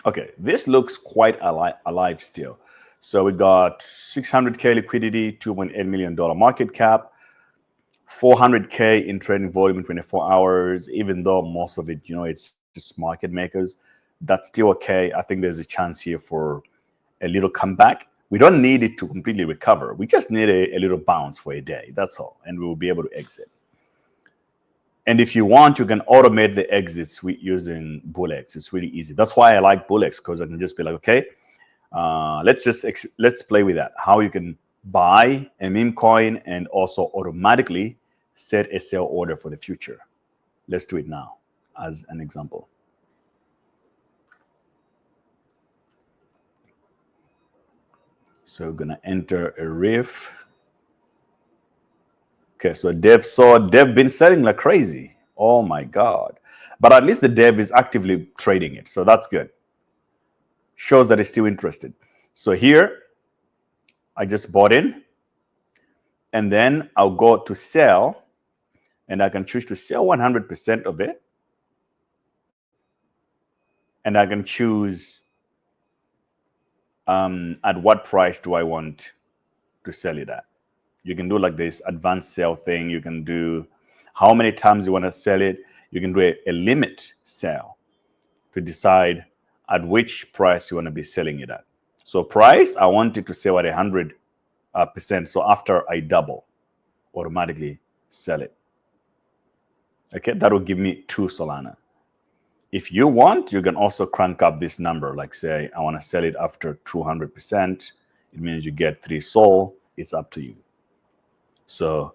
Speaker 5: Okay, this looks quite alive still. So we got 600K liquidity, $2.8 million market cap, 400K in trading volume in 24 hours, even though most of it, you know, it's just market makers. That's still okay. I think there's a chance here for a little comeback. We don't need it to completely recover. We just need a little bounce for a day. That's all. And we will be able to exit. And if you want, you can automate the exits using BullX. It's really easy. That's why I like BullX, because I can just be like, okay, let's play with that. How you can buy a meme coin and also automatically set a sell order for the future. Let's do it now as an example. So we're gonna enter a RIF. Okay, so Dev been selling like crazy. Oh my God. But at least the Dev is actively trading it. So that's good. Shows that he's still interested. So here, I just bought in. And then I'll go to sell. And I can choose to sell 100% of it. And I can choose at what price do I want to sell it at. You can do like this advanced sell thing. You can do how many times you want to sell it. You can do a limit sell to decide at which price you want to be selling it at. So price, I want it to sell at 100%. So after I double, automatically sell it. Okay, that will give me 2 Solana. If you want, you can also crank up this number. Like say, I want to sell it after 200%. It means you get 3 Sol. It's up to you. So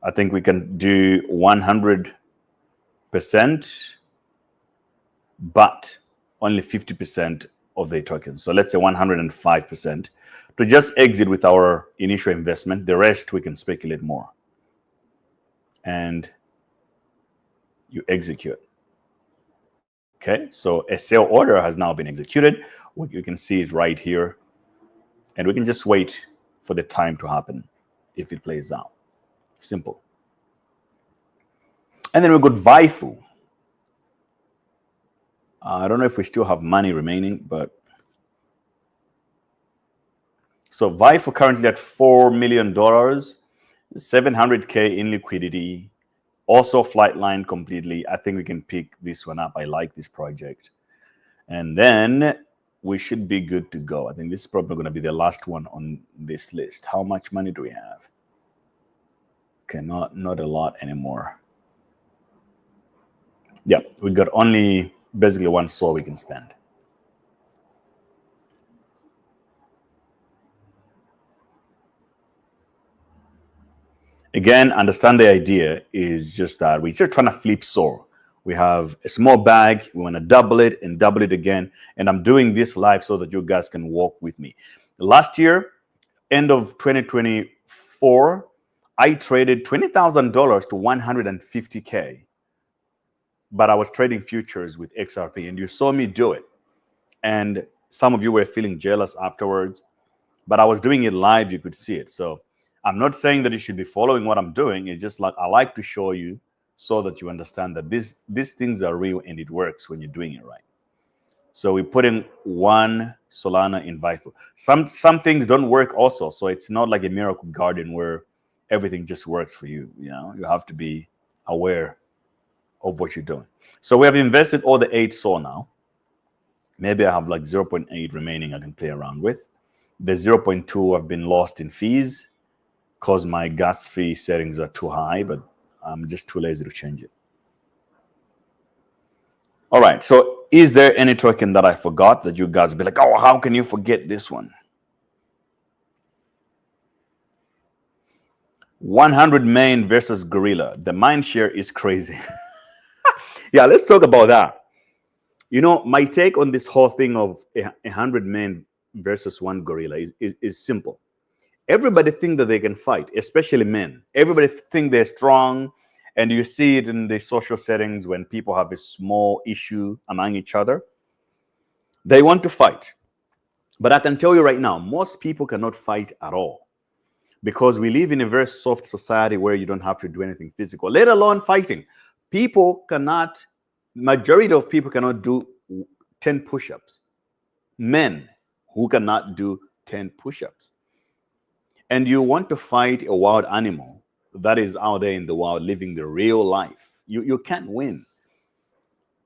Speaker 5: I think we can do 100%, but only 50% of the tokens. So let's say 105% to just exit with our initial investment. The rest we can speculate more. And you execute. Okay, so a sell order has now been executed. You can see it right here And we can just wait for the time to happen if it plays out. Simple. And then we got Vifu. I don't know if we still have money remaining, but so Vifu currently at $4 million, 700K in liquidity, also flightline completely. I think we can pick this one up. I like this project. And then we should be good to go. I think this is probably going to be the last one on this list. How much money do we have? Okay, not a lot anymore. Yeah, we got only basically one SOL we can spend. Again, understand the idea is just that we're just trying to flip SOL. We have a small bag, we want to double it and double it again. And I'm doing this live so that you guys can walk with me. Last year, end of 2024, I traded $20,000 to 150K. But I was trading futures with XRP, and you saw me do it. And some of you were feeling jealous afterwards, but I was doing it live. You could see it. So I'm not saying that you should be following what I'm doing. It's just like I like to show you so that you understand that these things are real and it works when you're doing it right. So we put in 1 Solana in Vifu. Some things don't work also. So it's not like a miracle garden where everything just works for you. You know, you have to be aware of what you're doing. So we have invested all the 8 SOL now. Maybe I have like 0.8 remaining I can play around with. The 0.2 have been lost in fees because my gas fee settings are too high, but I'm just too lazy to change it. All right, so is there any token that I forgot that you guys will be like, oh, how can you forget this one? 100 main versus gorilla. The mind share is crazy. Yeah, let's talk about that. You know, my take on this whole thing of 100 men versus 1 gorilla is simple. Everybody think that they can fight, especially men. Everybody think they're strong, and you see it in the social settings when people have a small issue among each other. They want to fight. But I can tell you right now, most people cannot fight at all because we live in a very soft society where you don't have to do anything physical, let alone fighting. Majority of people cannot do 10 push-ups. Men who cannot do 10 push-ups. And you want to fight a wild animal that is out there in the wild living the real life. You can't win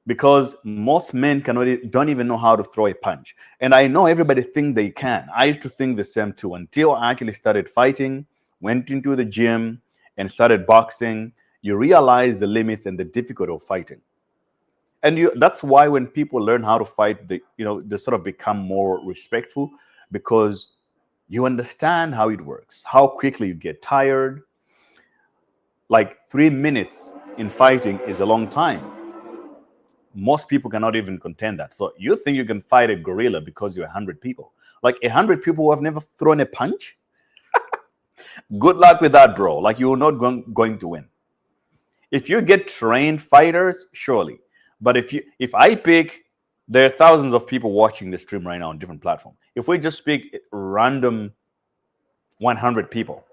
Speaker 5: because most men don't even know how to throw a punch. And I know everybody think they can. I used to think the same too until I actually started fighting, went into the gym and started boxing. You realize the limits and the difficulty of fighting. And that's why when people learn how to fight, they sort of become more respectful because you understand how it works, how quickly you get tired. Like 3 minutes in fighting is a long time. Most people cannot even contend that. So you think you can fight a gorilla because you're 100 people. Like 100 people who have never thrown a punch? Good luck with that, bro. Like you're not going to win. If you get trained fighters, surely. But if I pick, there are thousands of people watching the stream right now on different platforms. If we just pick random 100 people,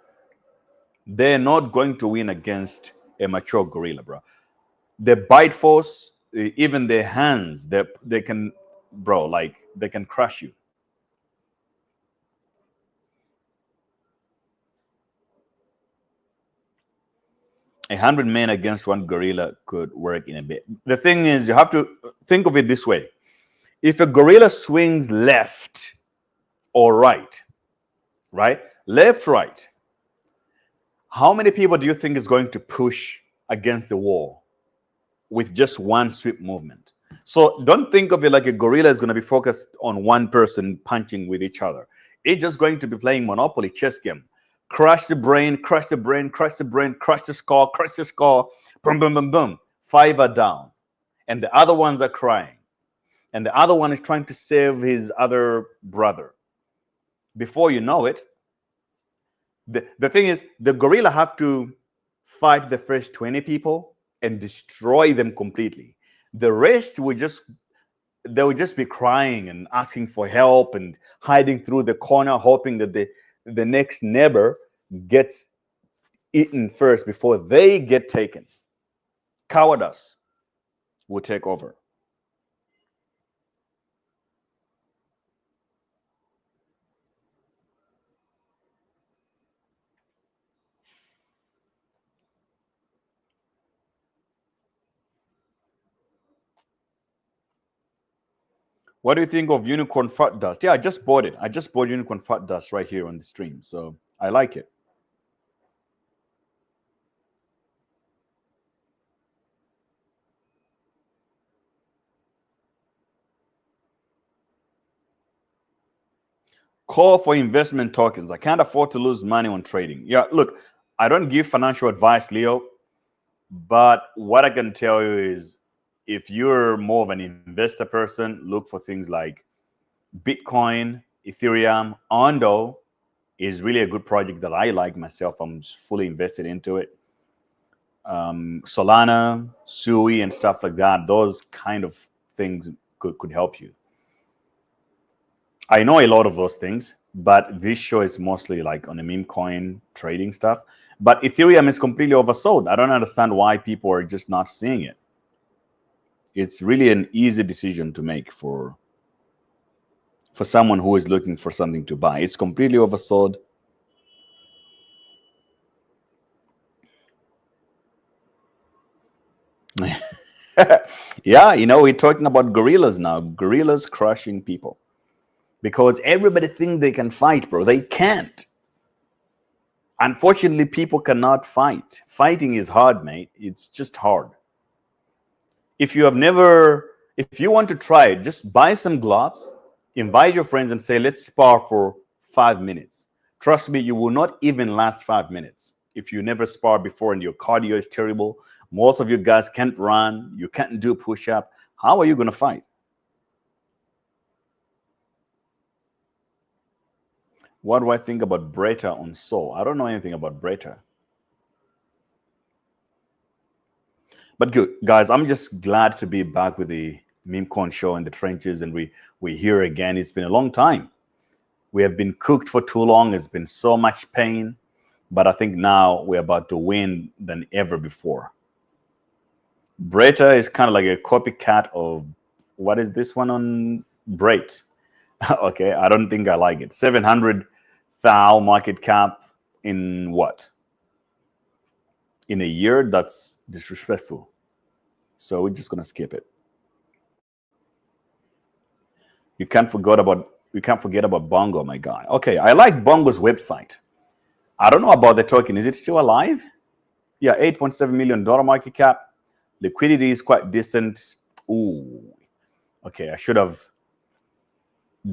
Speaker 5: they're not going to win against a mature gorilla, bro. The bite force, even their hands, they can, bro, like they can crush you. A 100 men against 1 gorilla could work in a bit. The thing is, you have to think of it this way. If a gorilla swings left or right, left, right, how many people do you think is going to push against the wall with just one sweep movement? So don't think of it like a gorilla is going to be focused on one person punching with each other. It's just going to be playing Monopoly chess game. Crush the brain, crush the brain, crush the brain, crush the skull, boom, boom, boom, boom. 5 are down. And the other ones are crying. And the other one is trying to save his other brother. Before you know it, the thing is, the gorilla have to fight the first 20 people and destroy them completely. The rest will just they would just be crying and asking for help and hiding through the corner, hoping that the next neighbor gets eaten first before they get taken. Cowardice will take over. What do you think of Unicorn Fat Dust? Yeah, I just bought it. I just bought Unicorn Fat Dust right here on the stream. So I like it. Call for investment tokens. I can't afford to lose money on trading. Yeah, look, I don't give financial advice, Leo. But what I can tell you is if you're more of an investor person, look for things like Bitcoin, Ethereum. Ondo is really a good project that I like myself. I'm fully invested into it. Solana, Sui, and stuff like that. Those kind of things could help you. I know a lot of those things, but this show is mostly like on the meme coin trading stuff. But Ethereum is completely oversold. I don't understand why people are just not seeing it. It's really an easy decision to make for someone who is looking for something to buy. It's completely oversold. Yeah, you know, we're talking about gorillas now. Gorillas crushing people. Because everybody thinks they can fight, bro. They can't. Unfortunately, people cannot fight. Fighting is hard, mate. It's just hard. If you want to try it, just buy some gloves, invite your friends and say, let's spar for 5 minutes. Trust me, you will not even last 5 minutes. If you never spar before and your cardio is terrible, most of you guys can't run, you can't do push-up, how are you going to fight? What do I think about Breta on Sol? I don't know anything about Breta. But good, guys, I'm just glad to be back with the Memecoin show in the trenches, and we're here again. It's been a long time. We have been cooked for too long. It's been so much pain. But I think now we're about to win than ever before. Breta is kind of like a copycat of, what is this one on Brait? Okay, I don't think I like it. 700,000 market cap in what? In a year? That's disrespectful. So we're just gonna skip it. You can't forget about Bongo, my guy. Okay, I like Bongo's website. I don't know about the token. Is it still alive? Yeah, $8.7 million market cap. Liquidity is quite decent. Ooh. Okay, I should have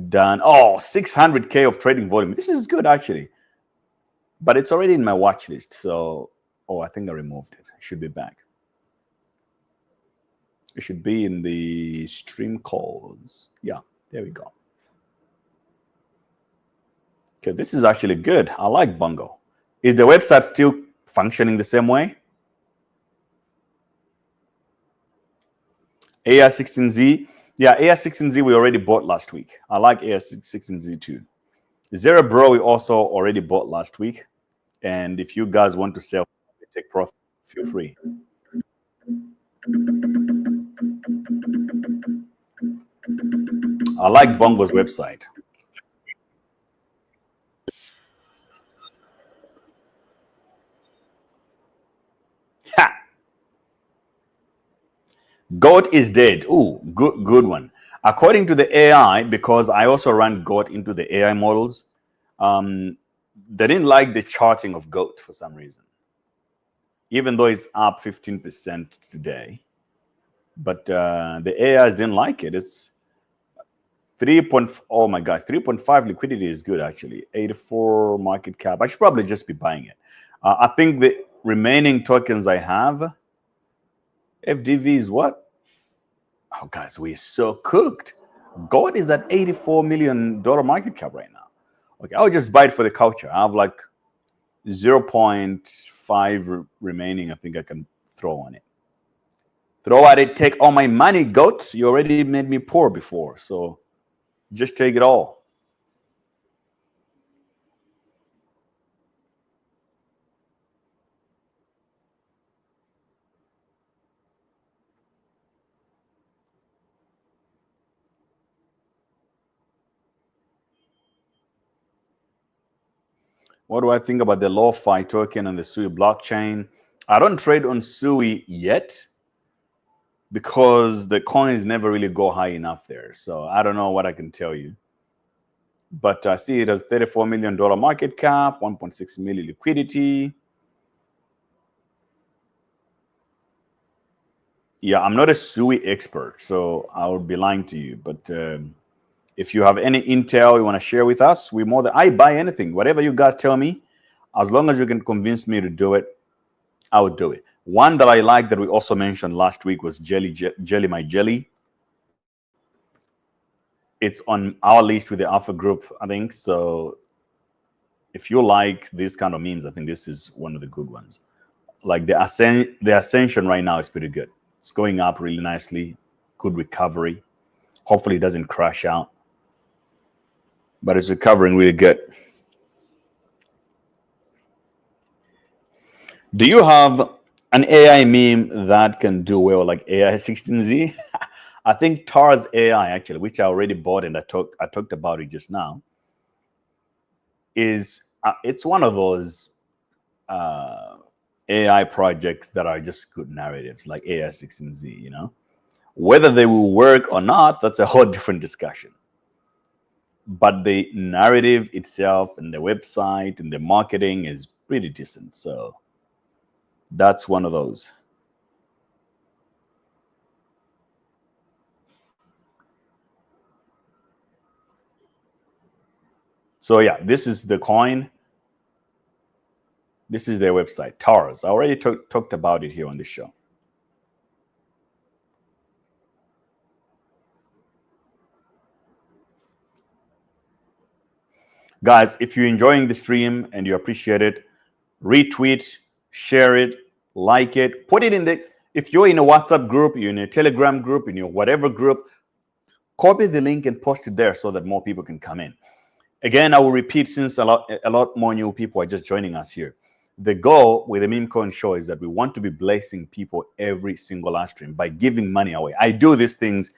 Speaker 5: done 600K of trading volume. This is good actually. But it's already in my watch list. So, I think I removed it. It should be back. It should be in the stream calls. Yeah, there we go. Okay, this is actually good. I like Bongo. Is the website still functioning the same way? AI16Z. Yeah, AI16Z we already bought last week. I like AI16Z too. Zero Bro we also already bought last week. And if you guys want to sell, take profit, feel free. I like Bongo's website. Ha! GOAT is dead. Ooh, good one. According to the AI, because I also ran GOAT into the AI models, they didn't like the charting of GOAT for some reason. Even though it's up 15% today. But the AIs didn't like it. It's 3.5 liquidity is good actually. 84 market cap. I should probably just be buying it. I think the remaining tokens I have, FDV is what? Oh, guys, we're so cooked. GOAT is at $84 million market cap right now. Okay, I'll just buy it for the culture. I have like 0.5 remaining. I think I can throw on it. Throw at it, take all my money, goat. You already made me poor before, so just take it all. What do I think about the LoFi token and the Sui blockchain? I don't trade on Sui yet because the coins never really go high enough there. So I don't know what I can tell you. But I see it as $34 million market cap, 1.6 million liquidity. Yeah, I'm not a Sui expert, so I would be lying to you. But if you have any intel you want to share with us, I buy anything. Whatever you guys tell me, as long as you can convince me to do it, I would do it. One that I like that we also mentioned last week was Jelly My Jelly. It's on our list with the Alpha Group, I think. So if you like these kind of memes, I think this is one of the good ones. Like the Ascension right now is pretty good. It's going up really nicely. Good recovery. Hopefully it doesn't crash out. But it's recovering really good. Do you have an AI meme that can do well, like AI 16Z? I think Tars AI, actually, which I already bought and I talked about it just now, is it's one of those AI projects that are just good narratives, like AI 16Z. You know, whether they will work or not, that's a whole different discussion. But the narrative itself and the website and the marketing is pretty decent. So that's one of those. So yeah, this is the coin. This is their website, Tars. I already talked about it here on the show. Guys, if you're enjoying the stream and you appreciate it, retweet, share it, like it, put it in the, if you're in a WhatsApp group, you're in a Telegram group, in your whatever group, copy the link and post it there so that more people can come in. Again, I will repeat, since a lot more new people are just joining us here. The goal with the Memecoin show is that we want to be blessing people every single live stream by giving money away. I do these things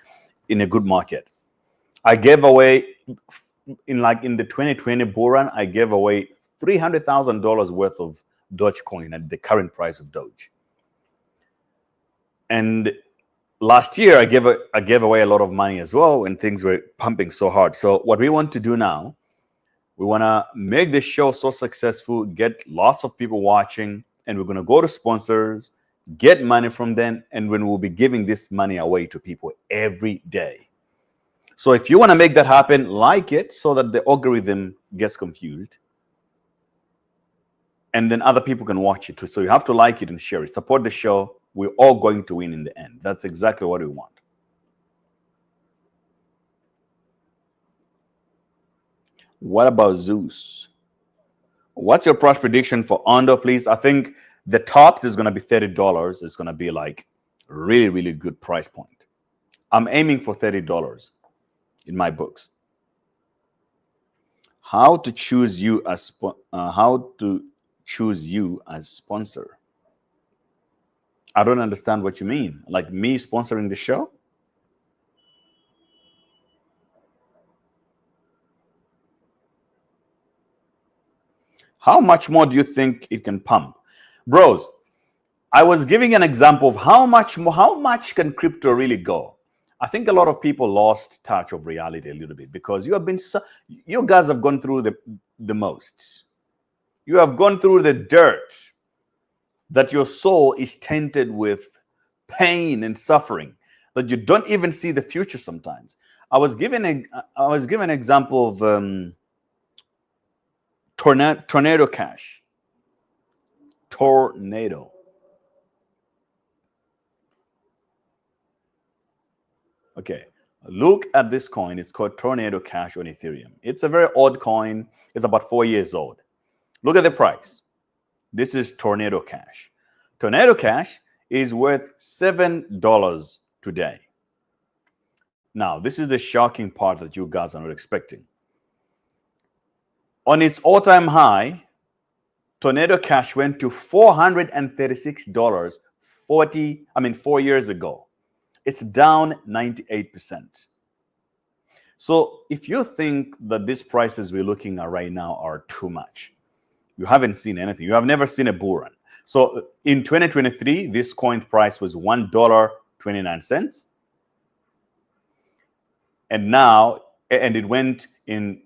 Speaker 5: in a good market. I gave away, in the 2020 bull run, I gave away $300,000 worth of Dogecoin at the current price of Doge. And last year, I gave away a lot of money as well when things were pumping so hard. So what we want to do now, we want to make this show so successful, get lots of people watching, and we're going to go to sponsors, get money from them, and when we'll be giving this money away to people every day. So if you want to make that happen, like it so that the algorithm gets confused. And then other people can watch it too. So you have to like it and share it. Support the show. We're all going to win in the end. That's exactly what we want. What about Zeus? What's your price prediction for Ondo, please? I think the tops is going to be $30. It's going to be like really, really good price point. I'm aiming for $30 in my books. How to choose you as sponsor? I don't understand what you mean. Like me sponsoring the show? How much more do you think it can pump? Bros, I was giving an example of how much can crypto really go? I think a lot of people lost touch of reality a little bit because you guys have gone through the most. You have gone through the dirt that your soul is tainted with pain and suffering, that you don't even see the future sometimes. I was given an example of Tornado Cash. Tornado. Okay, look at this coin. It's called Tornado Cash on Ethereum. It's a very old coin. It's about 4 years old. Look at the price. This is Tornado Cash. Tornado Cash is worth $7 today. Now, this is the shocking part that you guys are not expecting. On its all-time high, Tornado Cash went to $436 4 years ago. It's down 98%. So if you think that these prices we're looking at right now are too much, you haven't seen anything. You have never seen a bull run. So in 2023, this coin price was $1.29. And now, and it went in,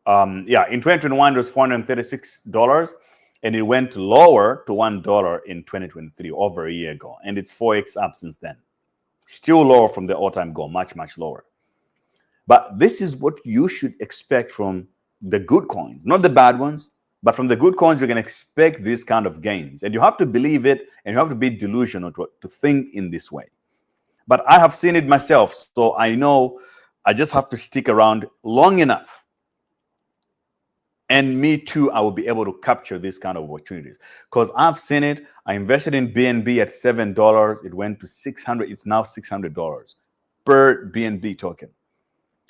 Speaker 5: in 2021, it was $436. And it went lower to $1 in 2023, over a year ago. And it's 4x up since then. Still lower from the all-time goal, much, much lower. But this is what you should expect from the good coins, not the bad ones, but from the good coins, you can expect this kind of gains. And you have to believe it, and you have to be delusional to think in this way. But I have seen it myself, so I know I just have to stick around long enough. And me too, I will be able to capture this kind of opportunities because I've seen it. I invested in BNB at $7. It went to $600. It's now $600 per BNB token.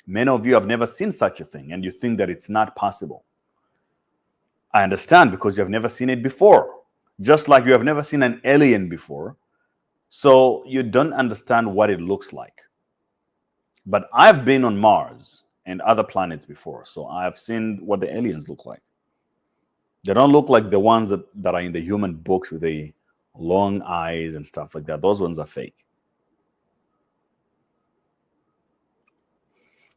Speaker 5: Many of you have never seen such a thing, and you think that it's not possible. I understand, because you have never seen it before, just like you have never seen an alien before. So you don't understand what it looks like. But I've been on Mars and other planets before, so I've seen what the aliens look like. They don't look like the ones that are in the human books with the long eyes and stuff like that. Those ones are fake.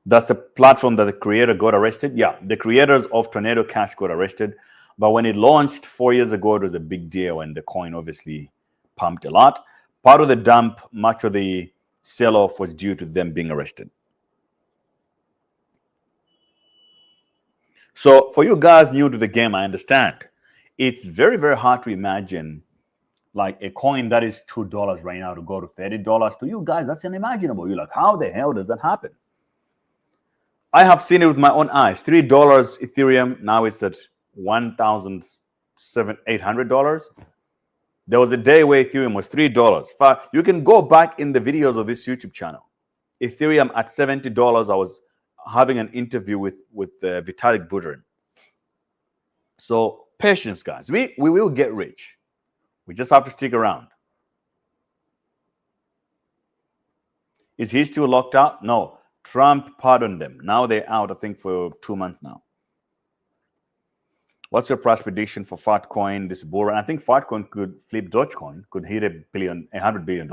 Speaker 5: That's the platform that the creator got arrested. Yeah, the creators of Tornado Cash got arrested. But when it launched 4 years ago, it was a big deal, and the coin obviously pumped a lot. Part of the dump, much of the sell-off was due to them being arrested. So for you guys new to the game, I understand. It's very, very hard to imagine like a coin that is $2 right now to go to $30. To you guys, that's unimaginable. You're like, how the hell does that happen? I have seen it with my own eyes. $3 Ethereum, now it's at $1,800. There was a day where Ethereum was $3. You can go back in the videos of this YouTube channel. Ethereum at $70. I was having an interview with Vitalik Buterin. So patience, guys. We will get rich. We just have to stick around. Is he still locked out? No. Trump pardoned them. Now they're out, I think, for 2 months now. What's your price prediction for Fatcoin this bull run? I think Fatcoin could flip Dogecoin, could hit $100 billion.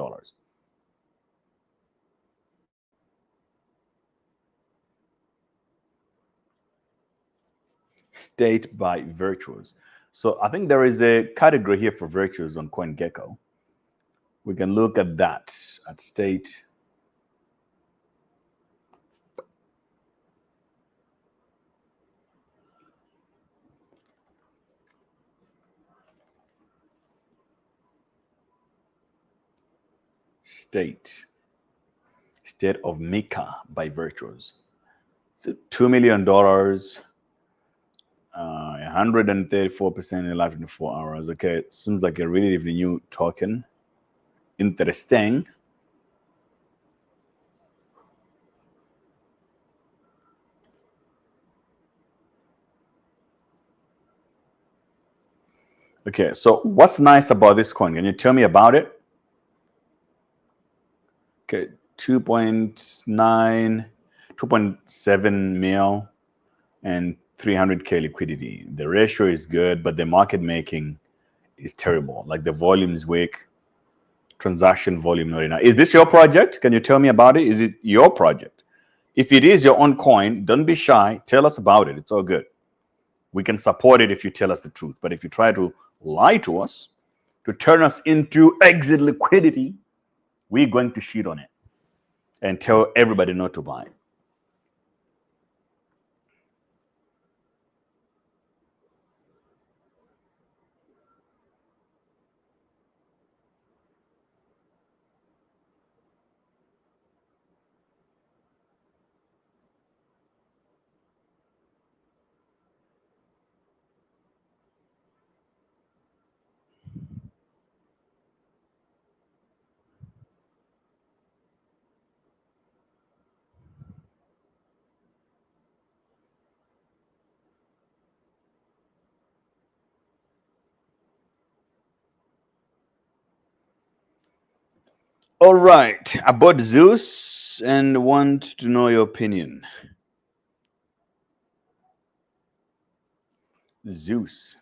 Speaker 5: State by virtues. So I think there is a category here for virtues on CoinGecko. We can look at that, at state. State of Mika by virtues. So $2 million, 134% in less than 4 hours. Okay, it seems like a relatively new token. Interesting. Okay, so what's nice about this coin? Can you tell me about it? Okay, 2.7 mil and 300K liquidity. The ratio is good, but the market making is terrible. Like the volume is weak. Transaction volume not enough. Is this your project? Can you tell me about it? Is it your project? If it is your own coin, don't be shy. Tell us about it. It's all good. We can support it if you tell us the truth. But if you try to lie to us, to turn us into exit liquidity, we're going to shit on it and tell everybody not to buy it. All right, about Zeus and want to know your opinion. Zeus.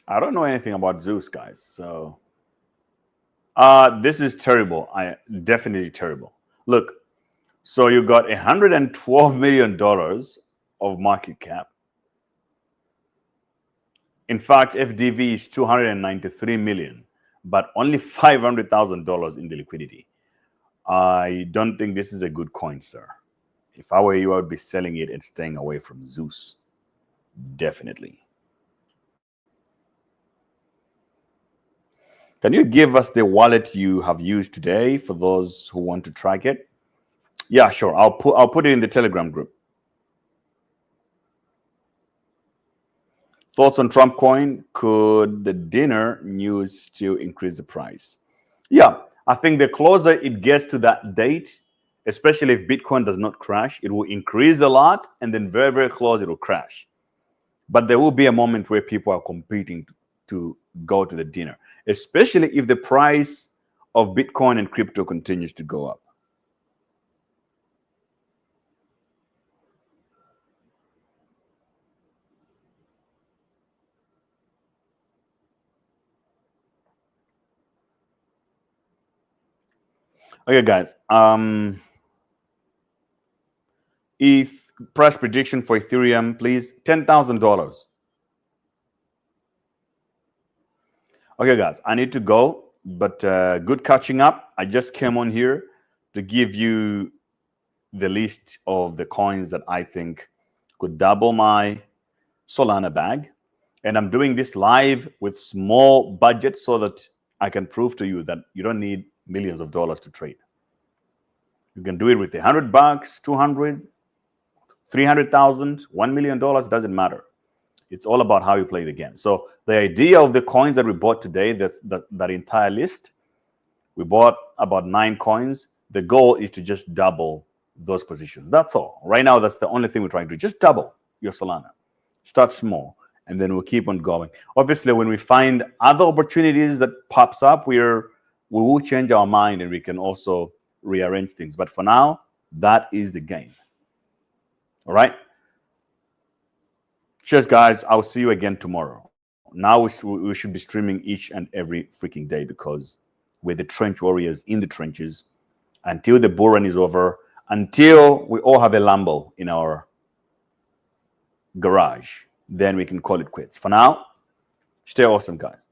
Speaker 5: I don't know anything about Zeus, guys. So this is terrible. Definitely terrible. Look, so you got $112 million of market cap. In fact, FDV is 293 million, but only $500,000 in the liquidity. I don't think this is a good coin, sir. If I were you, I would be selling it and staying away from Zeus. Definitely. Can you give us the wallet you have used today for those who want to track it? Yeah, sure. I'll put it in the Telegram group. Thoughts on Trump coin? Could the dinner news still increase the price? Yeah, I think the closer it gets to that date, especially if Bitcoin does not crash, it will increase a lot, and then very, very close, it will crash. But there will be a moment where people are competing to go to the dinner, especially if the price of Bitcoin and crypto continues to go up. Okay, guys. ETH price prediction for Ethereum, please. $10,000. Okay, guys. I need to go, but good catching up. I just came on here to give you the list of the coins that I think could double my Solana bag. And I'm doing this live with small budget so that I can prove to you that you don't need millions of dollars to trade. You can do it with $100, 200, 300,000, $1 million, doesn't matter. It's all about how you play the game. So the idea of the coins that we bought today, that entire list, we bought about 9 coins. The goal is to just double those positions. That's all. Right now, that's the only thing we're trying to do. Just double your Solana. Start small, and then we'll keep on going. Obviously, when we find other opportunities that pops up, we will change our mind, and we can also rearrange things. But for now, that is the game. All right. Cheers, guys. I'll see you again tomorrow. Now we should be streaming each and every freaking day because we're the trench warriors in the trenches until the bull run is over, until we all have a Lambo in our garage. Then we can call it quits. For now, stay awesome, guys.